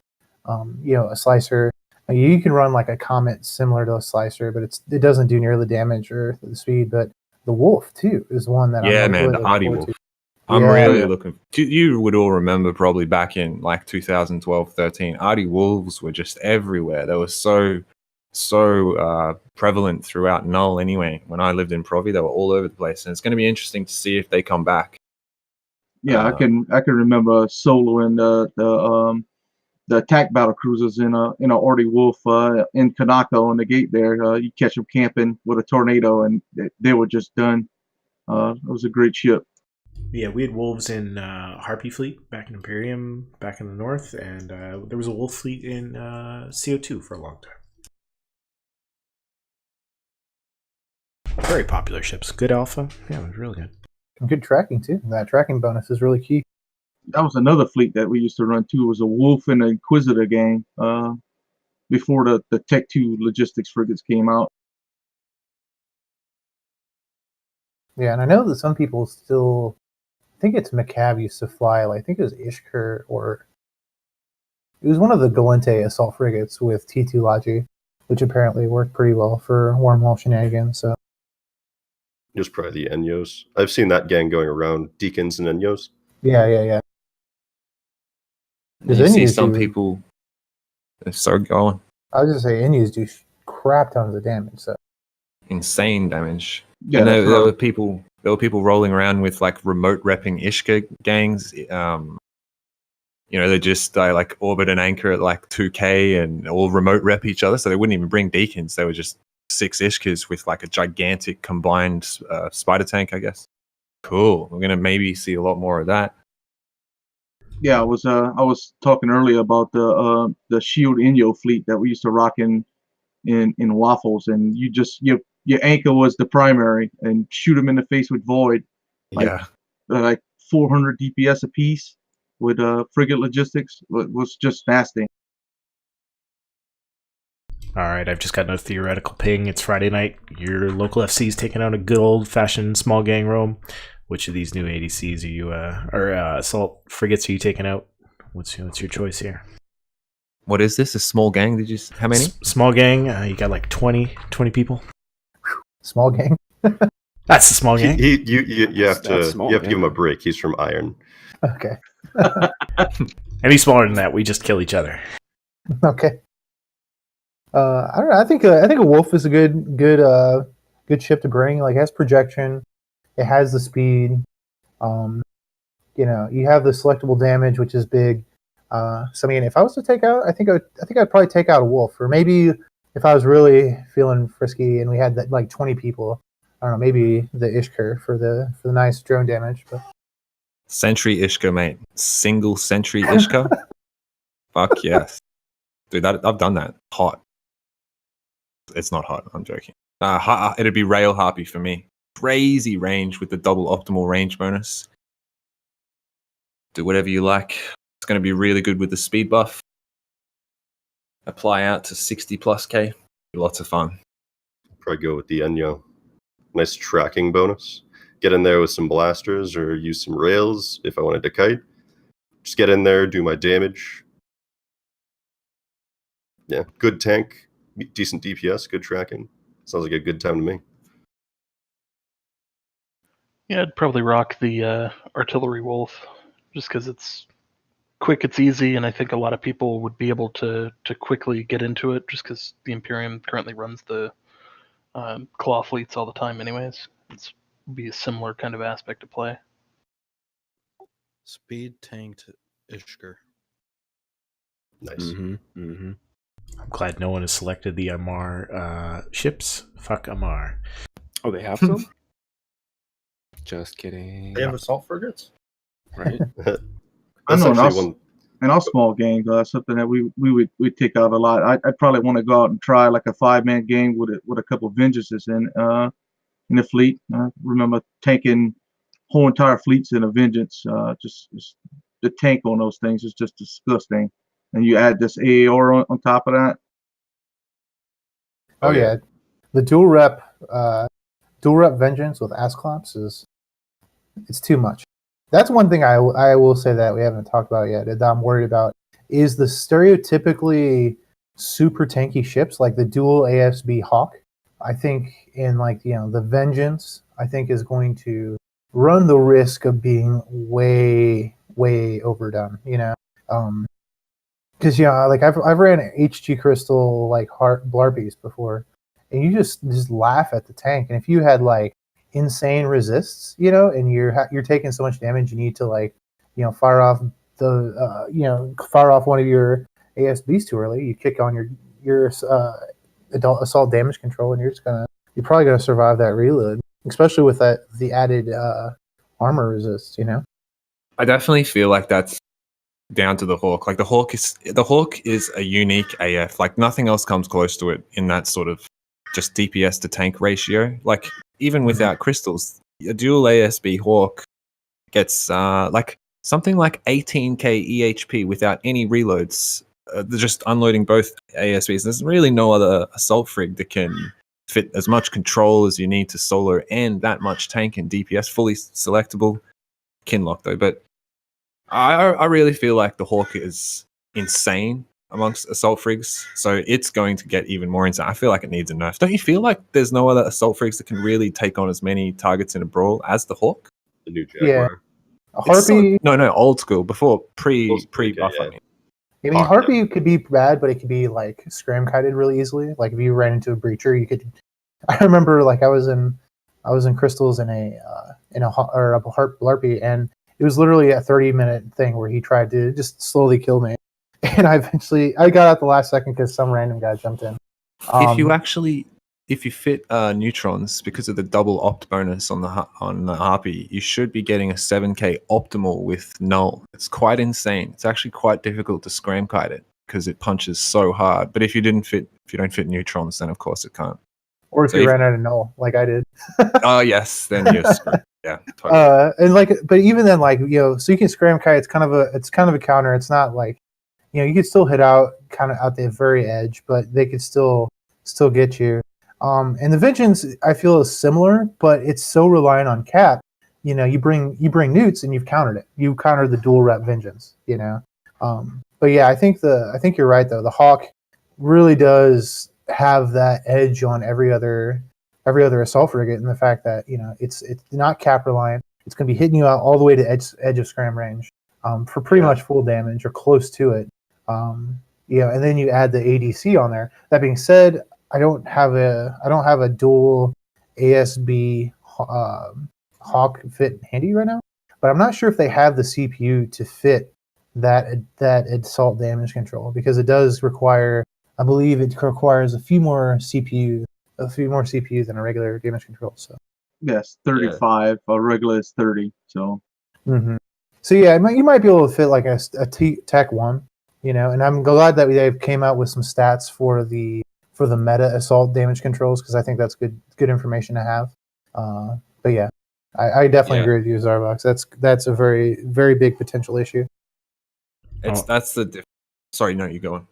a slicer. You can run like a comet similar to a slicer, but it doesn't do near the damage or the speed. But the wolf too is one that I'm really the Artie wolf. to. I'm really looking. You would all remember probably back in like 2012, 13. Artie wolves were just everywhere. They were so prevalent throughout Null. Anyway, when I lived in Provi, they were all over the place, and it's going to be interesting to see if they come back. Yeah, I can remember soloing the attack battle cruisers in a Artie Wolf in Kanaka on the gate there. You catch them camping with a tornado, and they were just done. It was a great ship. Yeah, we had wolves in Harpy Fleet back in Imperium, back in the north, and there was a wolf fleet in CO2 for a long time. Very popular ships. Good alpha. Yeah, it was really good. Good tracking too. That tracking bonus is really key. That was another fleet that we used to run too. It was a Wolf and an Inquisitor gang before the Tech 2 logistics frigates came out. Yeah, and I know that some people still, I think it's McCabe used to fly, I think it was Ishkur, or it was one of the Galente assault frigates with T2 Logi, which apparently worked pretty well for wormhole shenanigans. So It was probably the Enyos. I've seen that gang going around, Deacons and Enyos. Yeah. You see some people. So go on. I was just saying, Enyos do crap tons of damage. So insane damage. Yeah, there were people rolling around with like remote repping Ishka gangs. They just like orbit and anchor at like 2K and all remote rep each other, so they wouldn't even bring deacons. They were just 6 Ishkas with like a gigantic combined spider tank, I guess. Cool. We're gonna maybe see a lot more of that. Yeah, I was talking earlier about the Shield Inyo fleet that we used to rock in Waffles, and your anchor was the primary and shoot them in the face with Void. Like 400 DPS a piece with frigate logistics was just nasty. All right, I've just got a theoretical ping. It's Friday night. Your local FC is taking out a good old-fashioned small gang roam. Which of these new ADCs are you, or assault frigates are you taking out? What's your choice here? What is this? A small gang? Did you? How many? Small gang. You got like 20 people. Small gang. That's a small gang. You have That's to small, you have to give him yeah. a break. He's from Iron. Okay. Any smaller than that, we just kill each other. Okay. I don't know. I think a wolf is a good ship to bring. Like, it has projection, it has the speed. You have the selectable damage, which is big. So I mean, if I was to take out, I think I'd probably take out a wolf, or maybe if I was really feeling frisky and we had that like 20 people, I don't know, maybe the Ishkur for the nice drone damage. But Sentry Ishka, mate. Single Sentry Ishka. Fuck yes. Dude, I've done that. Hot. It's not hot. I'm joking. It'd be Rail Harpy for me. Crazy range with the double optimal range bonus. Do whatever you like. It's going to be really good with the speed buff. Apply out to 60 plus K. Lots of fun. Probably go with the Enya. Nice tracking bonus. Get in there with some blasters or use some rails if I wanted to kite. Just get in there, do my damage. Yeah, good tank, decent DPS, good tracking. Sounds like a good time to me. Yeah, I'd probably rock the artillery wolf, just because it's quick, it's easy, and I think a lot of people would be able to quickly get into it, just because the Imperium currently runs the claw fleets all the time, anyways. It's be a similar kind of aspect to play. Speed tanked Ishker. Nice. I'm glad no one has selected the Amar ships. Fuck Amar. Oh, they have some? Just kidding. They have assault frigates? Right? I That's know actually in our small game, something that we'd take out a lot. I'd probably want to go out and try like a 5-man game with a couple of Vengeances in the fleet. I remember tanking whole entire fleets in a Vengeance. Just the tank on those things is just disgusting. And you add this AAR on top of that. oh yeah, the dual rep Vengeance with Asclops it's too much. That's one thing I will say that we haven't talked about yet that I'm worried about is the stereotypically super tanky ships like the dual ASB Hawk. I think in the Vengeance, I think is going to run the risk of being way overdone. Because like I've ran HG Crystal like heart blarpies before, and you just laugh at the tank. And if you had like insane resists, and you're taking so much damage, you need to fire off fire off one of your ASBs too early. You kick on your adult assault damage control, and you're probably gonna survive that reload, especially with the added armor resist. I definitely feel like that's down to the Hawk. Like the Hawk is a unique AF. Like nothing else comes close to it in that sort of just DPS to tank ratio. Like even without crystals, a dual ASB Hawk gets like something like 18k EHP without any reloads. They're just unloading both ASBs. There's really no other assault frig that can fit as much control as you need to solo and that much tank and DPS. Fully selectable. Kinlock though, but I really feel like the Hawk is insane amongst assault frigs, so it's going to get even more insane. I feel like it needs a nerf. Don't you feel like there's no other assault frigs that can really take on as many targets in a brawl as the Hawk? The new Jaguar. A Harpy. No, old school, before pre buff. yeah. I mean, I mean, Harpy could be bad, but it could be like scram kited really easily. Like if you ran into a breacher, you could. I remember like I was in crystals in a Harp Blarpy, and it was literally a 30-minute thing where he tried to just slowly kill me, and I got out the last second because some random guy jumped in. If you fit neutrons because of the double opt bonus on the Harpy, you should be getting a 7k optimal with null. It's quite insane. It's actually quite difficult to scram kite it because it punches so hard. But if you don't fit neutrons, then of course it can't. Or if you ran out of null, like I did. Oh yes, then you're screwed. Yeah, totally. But even then, so you can scram kite. It's kind of a counter. It's not like, you could still hit out kind of out the very edge, but they could still get you. And the Vengeance, I feel, is similar, but it's so reliant on cap. You bring newts and you've countered it. You countered the dual rep Vengeance. But yeah, I think you're right though. The Hawk really does have that edge on every other every other assault frigate, and the fact that it's not cap reliant. It's going to be hitting you out all the way to edge of scram range for pretty much full damage or close to it. And then you add the ADC on there. That being said, I don't have a dual ASB Hawk fit handy right now, but I'm not sure if they have the CPU to fit that assault damage control, because it does require, I believe it requires a few more CPUs than a regular damage control. So yes, 35. Regular is 30. So. Mm-hmm. So yeah, you might be able to fit like a Tech 1, and I'm glad that they came out with some stats for the meta assault damage controls, because I think that's good information to have. But yeah, I definitely agree with you, Zarvox. That's a very, very big potential issue. That's the sorry, no, you go on.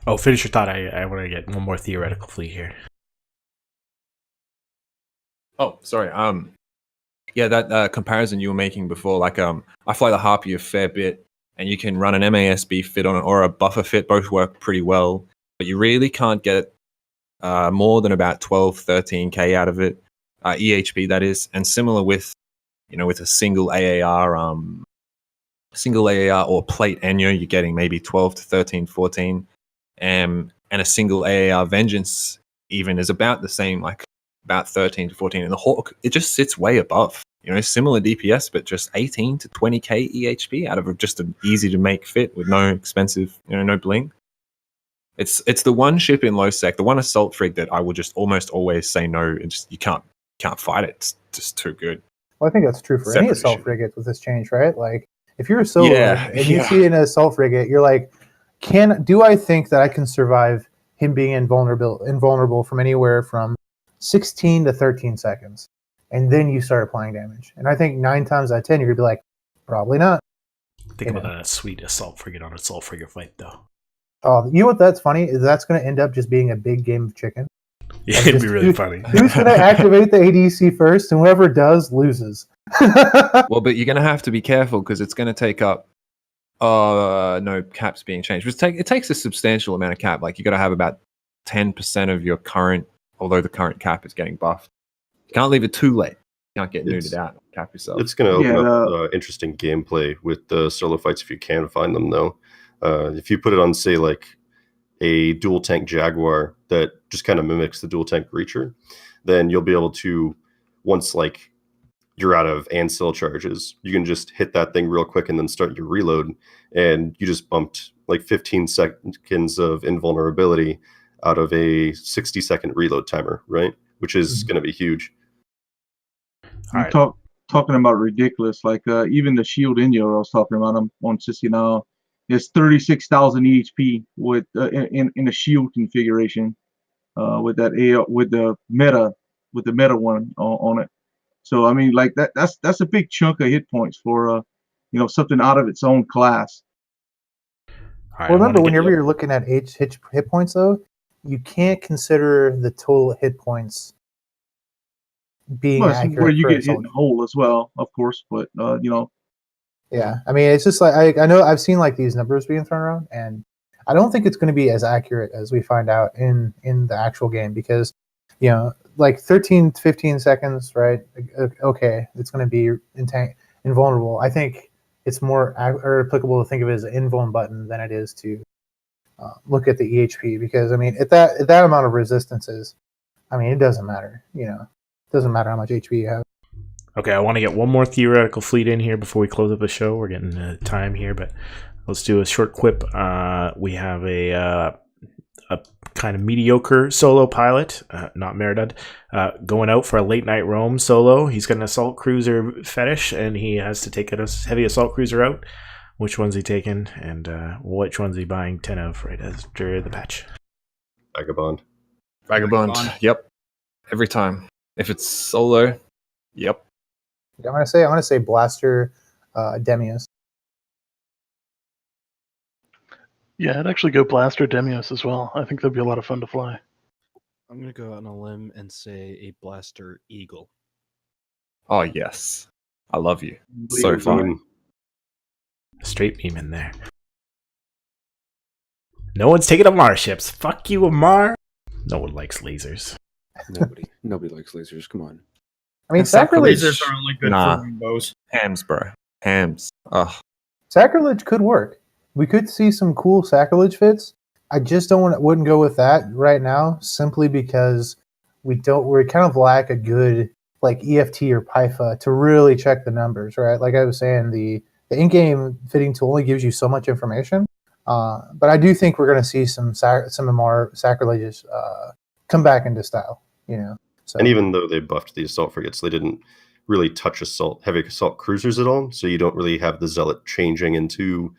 Oh, finish your thought. I want to get one more theoretical fleet here. Oh, sorry. Yeah, that comparison you were making before, like I fly the Harpy a fair bit, and you can run an MASB fit on it or a buffer fit. Both work pretty well, but you really can't get more than about 12, 13k out of it, EHP that is. And similar with, with a single AAR or plate Enyo, you're getting maybe 12 to 13, 14, and a single AAR Vengeance even is about the same, like about 13 to 14. And the Hawk, it just sits way above, similar DPS, but just 18 to 20k EHP out of just an easy to make fit with no expensive, no bling. It's the one ship in low sec, the one assault frig that I will just almost always say no. You can't fight it. It's just too good. Well, I think that's true for any assault frigate with this change, right? Like, if you're a solo and you see an assault frigate, you're like, do I think that I can survive him being invulnerable from anywhere from 16 to 13 seconds? And then you start applying damage. And I think 9 times out of 10, you're going to be like, probably not. Think about that sweet assault frigate on assault frigate fight, though. Oh, you know what? That's funny is that's going to end up just being a big game of chicken. Yeah, it'd be really funny. Who's going to activate the ADC first, and whoever does loses. Well, but you're going to have to be careful because it's going to take up. No caps being changed. It takes a substantial amount of cap. Like you got to have about 10% of your current, although the current cap is getting buffed. You can't leave it too late. You can't get nuded out. Cap yourself. It's going to open up interesting gameplay with the solo fights if you can find them, though. If you put it on, say, like a dual tank Jaguar that just kind of mimics the dual tank Breacher, then you'll be able to, once like you're out of Ancil charges, you can just hit that thing real quick and then start your reload, and you just bumped like 15 seconds of invulnerability out of a 60-second reload timer, right? Which is going to be huge. Right. Talking about ridiculous, like even the shield Inyo I was talking about, I'm on Sissy now, is 36,000 EHP with in a shield configuration with the meta one on it. So I mean, like that's a big chunk of hit points for something out of its own class. Well, remember, whenever you're looking at hit points, though, you can't consider the total hit points being accurate. Where you get hit in the hole as well, of course, but Yeah, I mean, it's just like I know I've seen like these numbers being thrown around, and I don't think it's going to be as accurate as we find out in the actual game, because like 13 to 15 seconds, right? Okay, it's going to be invulnerable. I think it's more applicable to think of it as an invuln button than it is to look at the EHP, because I mean, at that amount of resistances, I mean, it doesn't matter. It doesn't matter how much HP you have. Okay, I want to get one more theoretical fleet in here before we close up the show. We're getting time here, but let's do a short quip. We have a kind of mediocre solo pilot, not Meredith, going out for a late night roam solo. He's got an assault cruiser fetish, and he has to take a heavy assault cruiser out. Which one's he taking, and which one's he buying 10 of right after the patch? Vagabond. Yep. Every time. If it's solo, yep. I'm gonna say Blaster Demios. Yeah, I'd actually go Blaster Demios as well. I think that'd be a lot of fun to fly. I'm going to go out on a limb and say a Blaster Eagle. Oh, yes. I love you. So fun. Straight beam in there. No one's taking Amar ships. Fuck you, Amar. No one likes lasers. Nobody likes lasers. Come on. I mean, Sacrilege. sacrilege. Lasers are only good Nah. for rainbows. Hams, bro. Hams. Oh, Sacrilege could work. We could see some cool sacrilege fits. I just wouldn't go with that right now, simply because we kind of lack a good like EFT or PIFA to really check the numbers, right? Like I was saying, the in-game fitting tool only gives you so much information. But I do think we're going to see some more sacrileges come back into style, you know. So And even though they buffed the assault frigates, they didn't really touch heavy assault cruisers at all. So you don't really have the zealot changing into,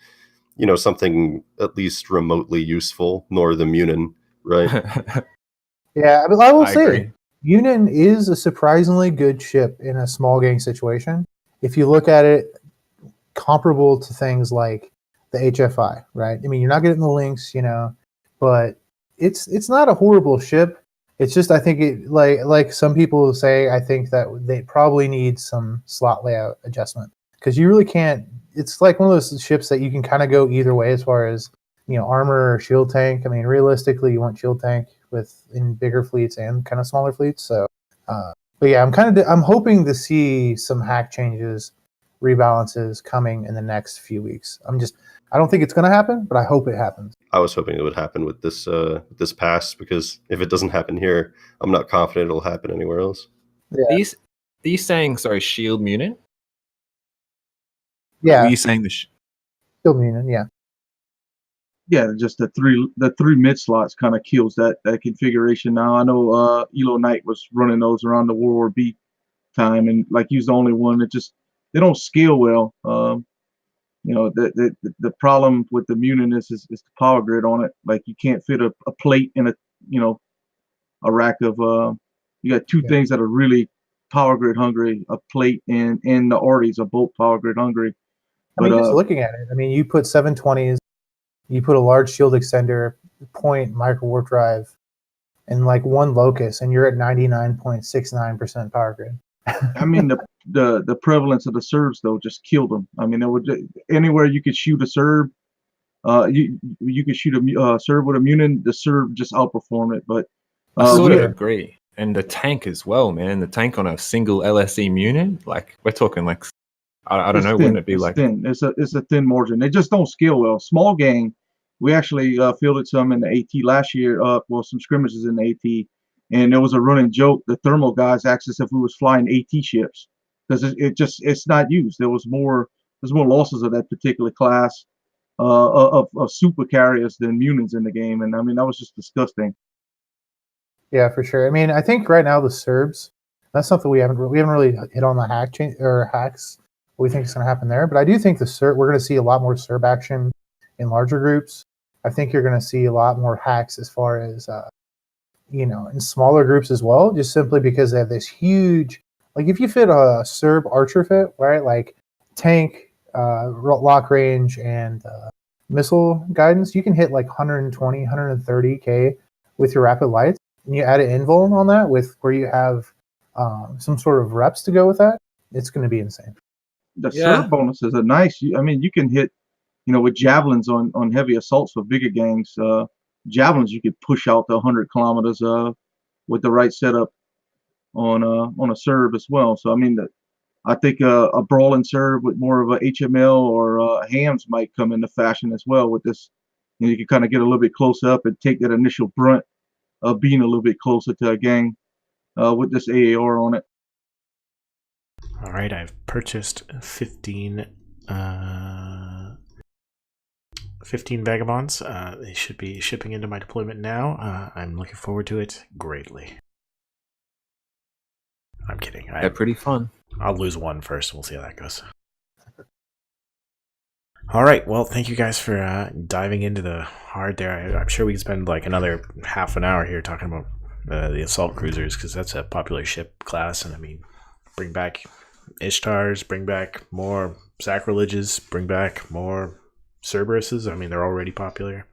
something at least remotely useful, nor the Munin, right? yeah, but I will I say, agree. Union is a surprisingly good ship in a small gang situation. If you look at it comparable to things like the HFI, right? I mean, you're not getting the links, but it's not a horrible ship. It's just I think it like some people say, I think that they probably need some slot layout adjustment because you really can't. It's like one of those ships that you can kind of go either way as far as armor or shield tank. I mean, realistically, you want shield tank in bigger fleets and kind of smaller fleets. So, but yeah, I'm hoping to see some hack changes, rebalances coming in the next few weeks. I don't think it's going to happen, but I hope it happens. I was hoping it would happen with this pass, because if it doesn't happen here, I'm not confident it'll happen anywhere else. Yeah. Are you saying, sorry, Shield Munin? Yeah. Were you saying Shield Munin, yeah. Yeah, just the three mid slots kind of kills that configuration. Now I know Elo Knight was running those around the World War B time, and like he's the only one that they don't scale well. The problem with the Munin is the power grid on it. Like you can't fit a plate in a rack of you got two things that are really power grid hungry, a plate and the Arties are both power grid hungry. I mean, just looking at it, I mean, you put 720s, you put a large shield extender, point micro warp drive, and like one locus, and you're at 99.69% power grid. I mean, the prevalence of the Serbs though just killed them. I mean, anywhere you could shoot a Serb, you could shoot a Serb with a Munin, the Serb just outperformed it. But I sort of agree, and the tank as well, man. The tank on a single LSE Munin, like we're talking like I don't know, thin. wouldn't it be it's like thin? It's a thin margin. They just don't scale well. Small gang, we actually fielded some in the AT last year. Some scrimmages in the AT. And there was a running joke. The thermal guys asked us if we was flying AT ships because it's not used. There's more losses of that particular class of super carriers than Munins in the game, and I mean that was just disgusting. Yeah, for sure. I mean, I think right now the Serbs, that's something we haven't really hit on the hack change or hacks. What we think is going to happen there, but I do think we're going to see a lot more Serb action in larger groups. I think you're going to see a lot more hacks as far as in smaller groups as well, just simply because they have this huge, like if you fit a Serb archer fit, right, like tank, lock range, and missile guidance, you can hit like 120, 130K with your rapid lights, and you add an invul on that with where you have some sort of reps to go with that, it's going to be insane. The Serb bonuses are nice. I mean, you can hit, with javelins on heavy assaults for bigger gangs. Javelins you could push out to 100 kilometers with the right setup on a Serb as well. So I mean, I think a brawling Serb with more of a HML or hams might come into fashion as well with this. You can kind of get a little bit close up and take that initial brunt of being a little bit closer to a gang with this AAR on it. All right, I've purchased 15 vagabonds. They should be shipping into my deployment now. I'm looking forward to it greatly. I'm kidding. They're pretty fun. I'll lose one first. We'll see how that goes. All right. Well, thank you guys for diving into the hard there. I'm sure we can spend like another half an hour here talking about the assault cruisers, because that's a popular ship class. And I mean, bring back Ishtars, bring back more sacrileges, bring back more Cerberuses. I mean, they're already popular.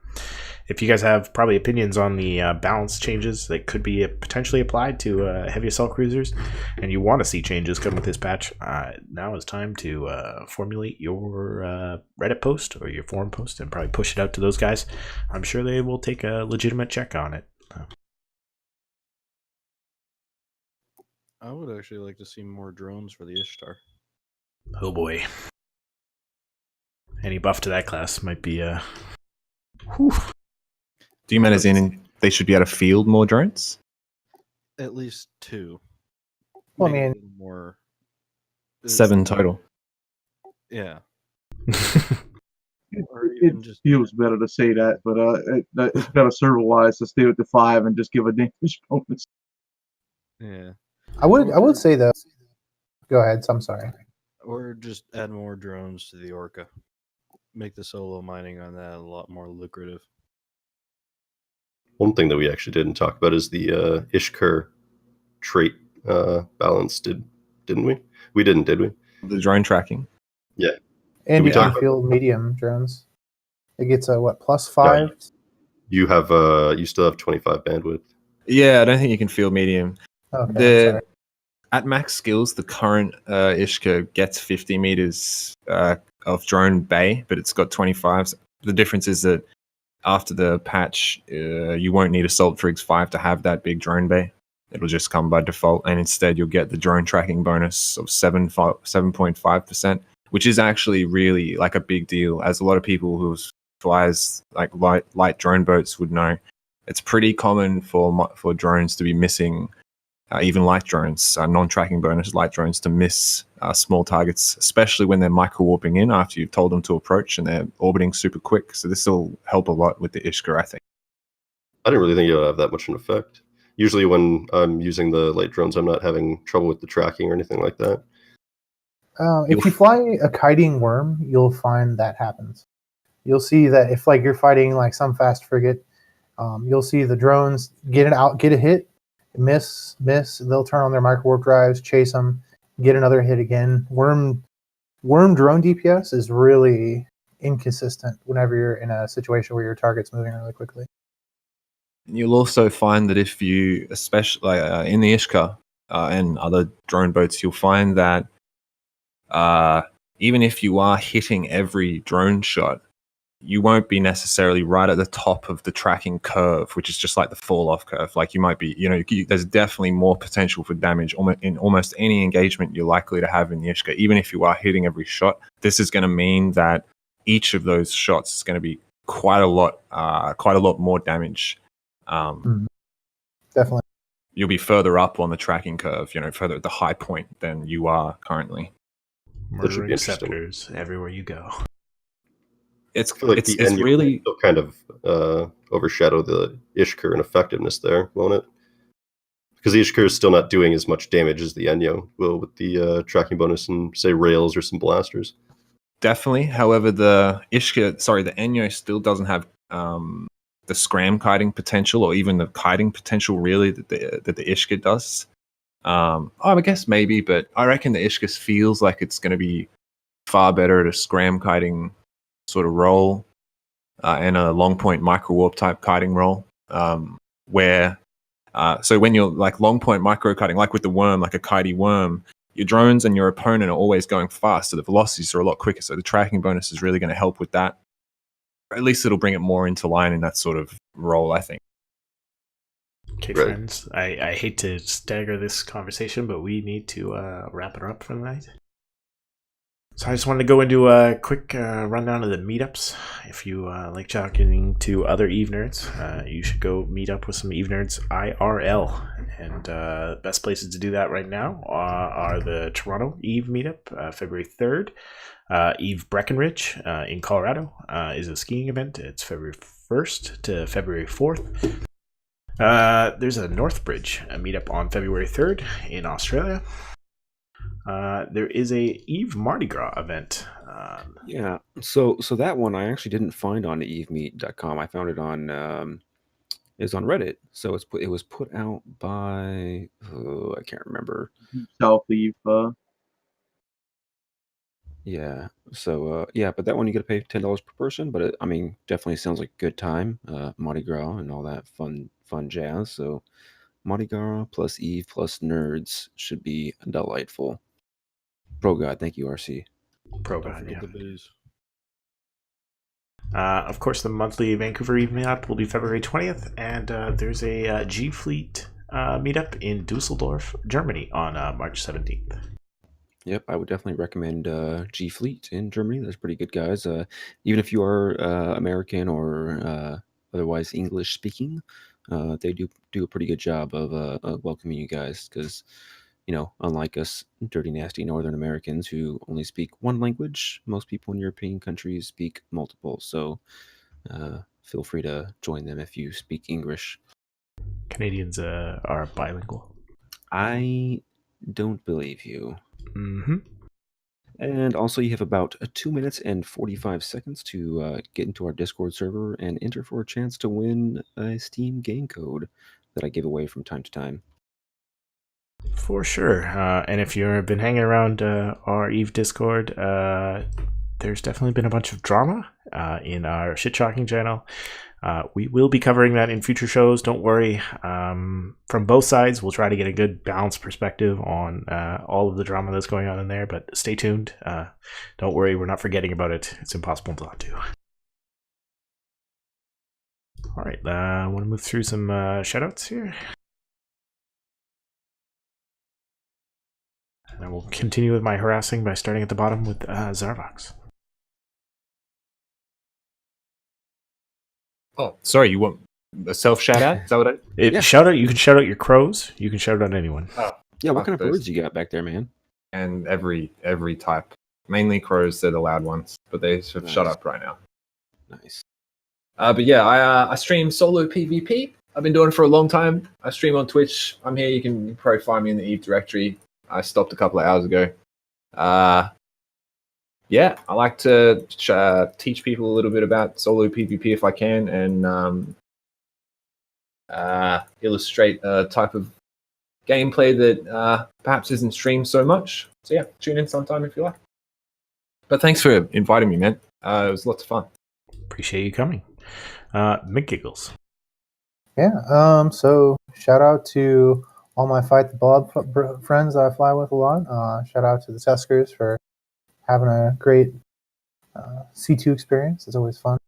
If you guys have probably opinions on the balance changes that could be potentially applied to heavy assault cruisers, and you want to see changes come with this patch, now is time to formulate your Reddit post or your forum post and probably push it out to those guys. I'm sure they will take a legitimate check on it. I would actually like to see more drones for the Ishtar. Oh boy. Any buff to that class might be whew. Do you mean as in they should be able to field more drones? At least 2. Well, I Maybe a mean- little more. 7 total. Yeah. It, Or it even just feels better to say that, but it's better server wise to stay with the 5 and just give a damage bonus. yeah. I would say though. Go ahead. I'm sorry. Or just add more drones to the Orca. Make the solo mining on that a lot more lucrative. One thing that we actually didn't talk about is the Ishkur trait balance. Didn't we? We didn't, did we? The drone tracking. Yeah. And we you talk can about- field medium drones. It gets a what +5? You have you still have 25 bandwidth. Yeah, I don't think you can field medium. Okay, I'm The sorry. at max skills, the current Ishka gets 50 meters of drone bay, but it's got 25. The difference is that after the patch, you won't need Assault Frigs 5 to have that big drone bay. It'll just come by default, and instead you'll get the drone tracking bonus of 7.5%, which is actually really like a big deal, as a lot of people who flies like light drone boats would know. It's pretty common for drones to be missing. Even light drones, non-tracking bonus light drones, to miss small targets, especially when they're micro-warping in after you've told them to approach and they're orbiting super quick. So this will help a lot with the Ishka, I think. I didn't really think it would have that much of an effect. Usually when I'm using the light drones, I'm not having trouble with the tracking or anything like that. If you fly a kiting worm, you'll find that happens. You'll see that if like you're fighting like some fast frigate, you'll see the drones get a hit, miss. They'll turn on their micro warp drives, chase them, get another hit again. Worm drone DPS is really inconsistent whenever you're in a situation where your target's moving really quickly. You'll also find that if you, especially in the Ishka and other drone boats, you'll find that even if you are hitting every drone shot, you won't be necessarily right at the top of the tracking curve, which is just like the fall off curve. Like you might be, there's definitely more potential for damage in almost any engagement you're likely to have in the Ishka. Even if you are hitting every shot, this is going to mean that each of those shots is going to be quite a lot more damage. Definitely. You'll be further up on the tracking curve, further at the high point than you are currently. That should be Murdering interesting. scepters everywhere you go. It's I feel like it's the end really will kind of overshadow the Ishkur and effectiveness there, won't it? Because the Ishkur is still not doing as much damage as the Enyo will with the tracking bonus and, say, rails or some blasters. definitely. However, the Enyo still doesn't have the scram kiting potential, or even the kiting potential, really, that the Ishka does. I guess maybe, but I reckon the Ishka feels like it's going to be far better at a scram kiting sort of role and a long point micro warp type kiting role, where so when you're like long point micro kiting, like with the worm, like a kitey worm, your drones and your opponent are always going fast, so the velocities are a lot quicker. So the tracking bonus is really going to help with that. Or at least it'll bring it more into line in that sort of role, I think. Okay, Right. friends, I hate to stagger this conversation, but we need to wrap it up for the night. So I just wanted to go into a quick rundown of the meetups. If you like talking to other Eve nerds, you should go meet up with some Eve nerds IRL. And best places to do that right now are the Toronto Eve meetup, February 3rd. Eve Breckenridge in Colorado is a skiing event. It's February 1st to February 4th. There's a Northbridge meetup on February 3rd in Australia. There is a Eve Mardi Gras event. Yeah. So that one I actually didn't find on evemeet.com. I found it on it's on Reddit. So it was put out by I can't remember. South Eve. Yeah. So yeah, but that one you got to pay $10 per person. But I mean, definitely sounds like a good time. Mardi Gras and all that fun jazz. So Mardi Gras plus Eve plus nerds should be delightful. Pro God, thank you, RC. Pro Don't God, forget yeah. the booze. Of course, the monthly Vancouver Eve meetup will be February 20th, and there's a G Fleet meetup in Dusseldorf, Germany on March 17th. Yep, I would definitely recommend G Fleet in Germany. There's pretty good guys. Even if you are American or otherwise English speaking, they do a pretty good job of welcoming you guys because, unlike us dirty, nasty Northern Americans who only speak one language, most people in European countries speak multiple. So feel free to join them if you speak English. Canadians are bilingual. I don't believe you. Mm-hmm. And also, you have about 2 minutes and 45 seconds to get into our Discord server and enter for a chance to win a Steam game code that I give away from time to time. For sure. And if you've been hanging around our Eve Discord, there's definitely been a bunch of drama in our shit-talking channel. We will be covering that in future shows. Don't worry. From both sides, we'll try to get a good balanced perspective on all of the drama that's going on in there. But stay tuned. Don't worry. We're not forgetting about it. It's impossible not to. All right. I want to move through some shoutouts here. And I will continue with my harassing by starting at the bottom with Zarvox. Oh, sorry, you want a self shout out? Is that what Yeah. Shout out. You can shout out your crows. You can shout out anyone. Yeah, what kind of those. birds you got back there, man? And every type. Mainly crows, they're the loud ones, but they have Nice. shut up right now. Nice. But yeah, I stream solo PvP. I've been doing it for a long time. I stream on Twitch. I'm here. You can probably find me in the Eve directory. I stopped a couple of hours ago. Yeah, I like to teach people a little bit about solo PvP if I can, and illustrate a type of gameplay that perhaps isn't streamed so much. So yeah, tune in sometime if you like. But thanks for inviting me, man. It was lots of fun. Appreciate you coming. McGiggles. Yeah. So shout out to all my Fight the Blob friends that I fly with a lot. Shout out to the Tuskers for having a great C2 experience. It's always fun.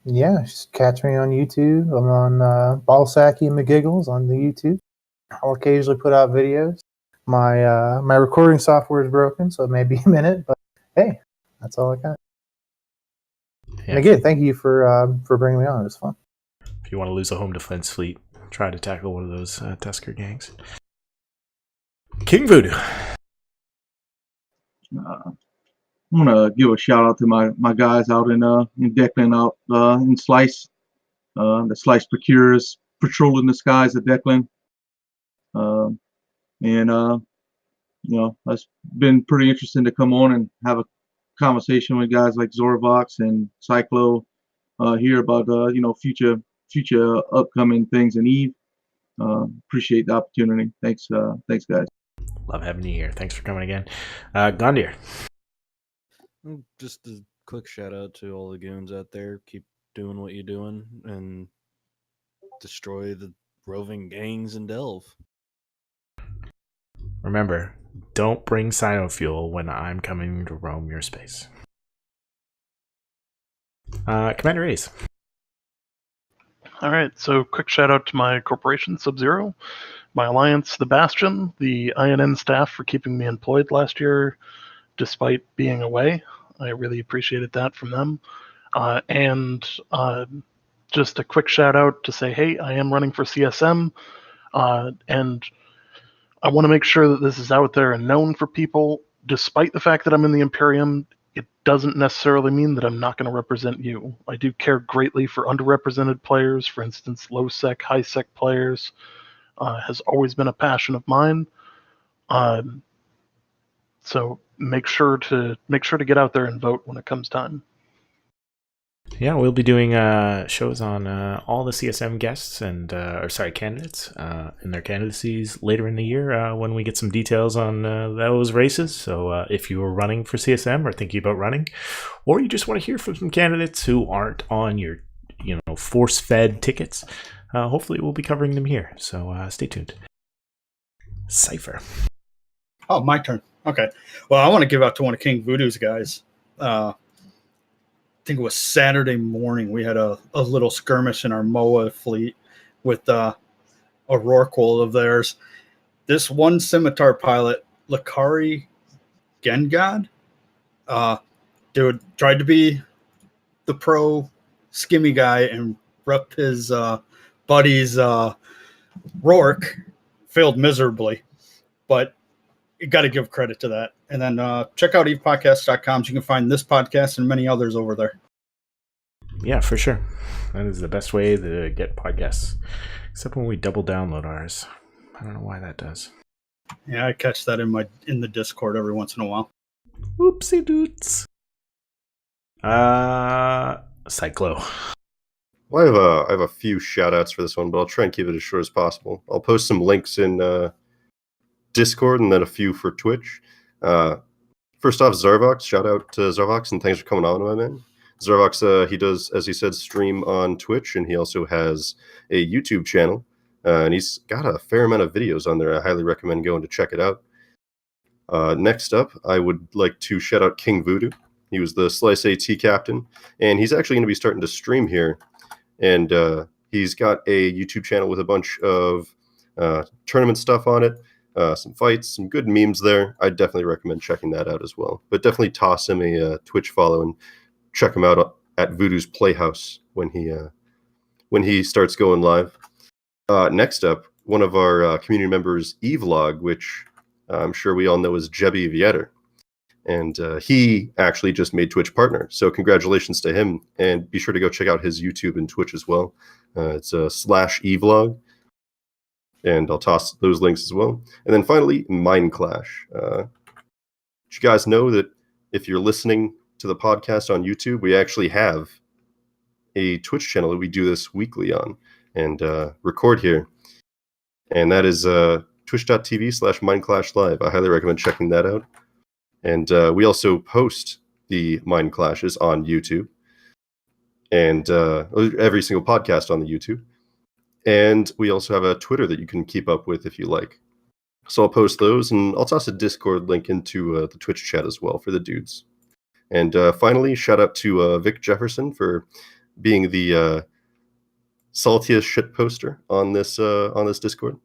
Yeah, just catch me on YouTube. I'm on Ballsacky and McGiggles on the YouTube. I'll occasionally put out videos. My my recording software is broken, so it may be a minute, but hey, that's all I got. Yeah. And again, thank you for bringing me on. It was fun. If you want to lose a home defense fleet, try to tackle one of those Tusker gangs. King Voodoo. I'm gonna give a shout out to my guys out in Declan out in Slice. The Slice Procurers patrolling the skies of Declan. It's been pretty interesting to come on and have a conversation with guys like Zorvox and Cyclo here about future upcoming things in Eve. Appreciate the opportunity. Thanks guys. Love having you here. Thanks for coming again. Gondir. Just a quick shout out to all the goons out there. Keep doing what you're doing and destroy the roving gangs in Delve. Remember, don't bring Sinofuel when I'm coming to roam your space. Commander Ace. All right, so quick shout out to my corporation, Sub-Zero, my alliance, The Bastion, the INN staff for keeping me employed last year despite being away. I really appreciated that from them. And just a quick shout out to say, hey, I am running for CSM, and I want to make sure that this is out there and known for people. Despite the fact that I'm in the Imperium, it doesn't necessarily mean that I'm not going to represent you. I do care greatly for underrepresented players. For instance, low-sec, high-sec players has always been a passion of mine. So make sure to get out there and vote when it comes time. Yeah, we'll be doing shows on all the CSM guests and candidates and their candidacies later in the year when we get some details on those races. So if you are running for CSM or thinking about running, or you just want to hear from some candidates who aren't on your force-fed tickets, hopefully we'll be covering them here. So stay tuned. Cypher. Oh, my turn. Okay. Well, I want to give out to one of King Voodoo's guys. I think it was Saturday morning. We had a little skirmish in our MOA fleet with a Rorqual of theirs. This one scimitar pilot, Lakari Gengad, dude, tried to be the pro skimmy guy and rep his buddy's Rourke, failed miserably, but you got to give credit to that. And then check out evepodcast.com. So you can find this podcast and many others over there. Yeah, for sure. That is the best way to get podcasts. Except when we double download ours. I don't know why that does. Yeah, I catch that in the Discord every once in a while. Oopsie doots. Cyclo. Well, I have a few shout outs for this one, but I'll try and keep it as short as possible. I'll post some links in Discord and then a few for Twitch. First off, Zarvox. Shout out to Zarvox and thanks for coming on, my man. Zarvox, he does, as he said, stream on Twitch, and he also has a YouTube channel, and he's got a fair amount of videos on there. I highly recommend going to check it out. Next up, I would like to shout out King Voodoo. He was the Slice AT captain, and he's actually going to be starting to stream here, and he's got a YouTube channel with a bunch of tournament stuff on it, some fights, some good memes there. I'd definitely recommend checking that out as well, but definitely toss him a Twitch follow and check him out at Voodoo's Playhouse when he starts going live. Next up, one of our community members, Evlog, which I'm sure we all know as Jebby Vietter. And he actually just made Twitch partner. So congratulations to him. And be sure to go check out his YouTube and Twitch as well. It's /Evlog. And I'll toss those links as well. And then finally, Mind Clash. Did you guys know that if you're listening to the podcast on YouTube, we actually have a Twitch channel that we do this weekly on and record here. And that is twitch.tv/mindclashlive. I highly recommend checking that out. And we also post the Mind Clashes on YouTube and every single podcast on the YouTube. And we also have a Twitter that you can keep up with if you like. So I'll post those, and I'll toss a Discord link into the Twitch chat as well for the dudes. And finally, shout out to Vic Jefferson for being the saltiest shit poster on this Discord.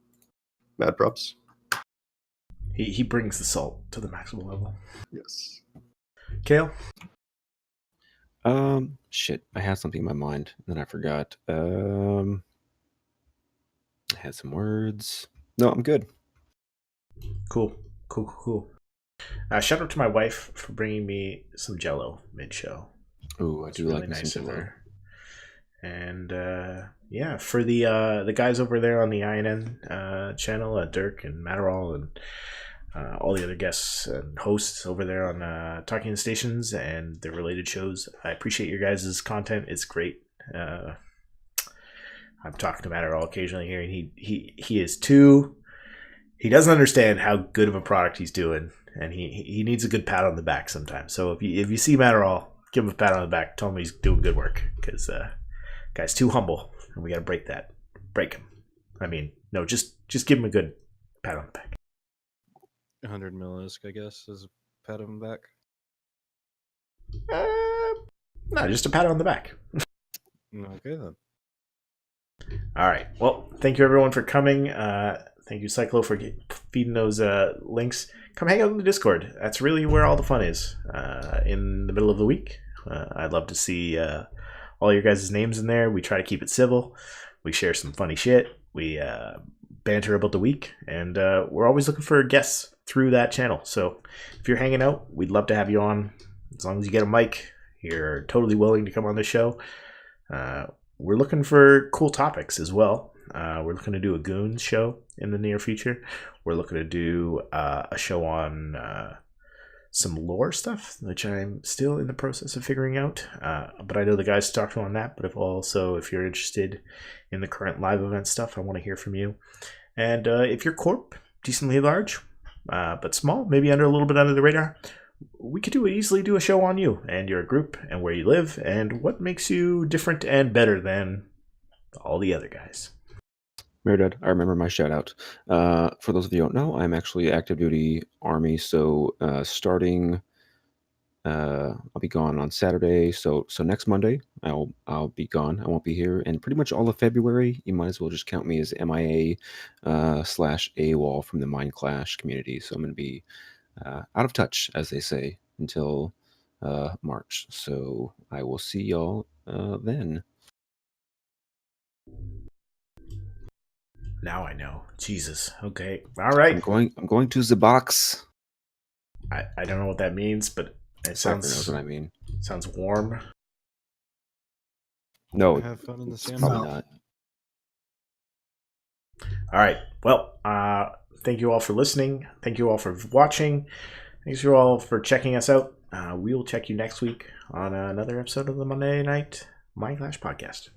Mad props. He brings the salt to the maximum level. Yes. Kale? Shit, I had something in my mind, and then I forgot. I had some words. No, I'm good. Cool. Shout out to my wife for bringing me some Jello mid-show. Ooh, I do really like nice some of Jello. her. And yeah, for the guys over there on the INN channel, Dirk and Matterall and all the other guests and hosts over there on Talking Stations and the related shows, I appreciate your guys' content. It's great. I'm talking to Matterall occasionally here, and he is too. He doesn't understand how good of a product he's doing, and he needs a good pat on the back sometimes. So if you see Matterall, give him a pat on the back. Tell him he's doing good work, because guy's too humble, and we got to break that. Break him. I mean, no, just give him a good pat on the back. 100 millisk, I guess, is a pat him back. No, just a pat on the back. Okay, then. All right. Well, thank you everyone for coming. Thank you, Cyclo, for feeding those links. Come hang out in the Discord. That's really where all the fun is. In the middle of the week, I'd love to see all your guys' names in there. We try to keep it civil. We share some funny shit. We banter about the week, and we're always looking for guests through that channel. So if you're hanging out, we'd love to have you on. As long as you get a mic, you're totally willing to come on the show. We're looking for cool topics as well. We're looking to do a Goons show in the near future. We're looking to do a show on some lore stuff, which I'm still in the process of figuring out. But I know the guys talked on that. But if you're interested in the current live event stuff, I want to hear from you. And if you're corp, decently large, but small, maybe a little bit under the radar, we could easily do a show on you and your group and where you live and what makes you different and better than all the other guys. Meredith, I remember my shout out. For those of you who don't know, I'm actually active duty Army. So starting I'll be gone on Saturday. So next Monday, I'll be gone. I won't be here, and pretty much all of February, you might as well just count me as MIA slash AWOL from the Mind Clash community. So I'm going to be out of touch, as they say, until March. So I will see y'all then. Now I know. Jesus. Okay. All right. I'm going to the box. I don't know what that means, but it Cypher knows sounds what I mean. sounds warm. No, Have fun in the it's sand. probably not. All right. Well, thank you all for listening. Thank you all for watching. Thanks you all for checking us out. We will check you next week on another episode of the Monday Night Mind Clash podcast.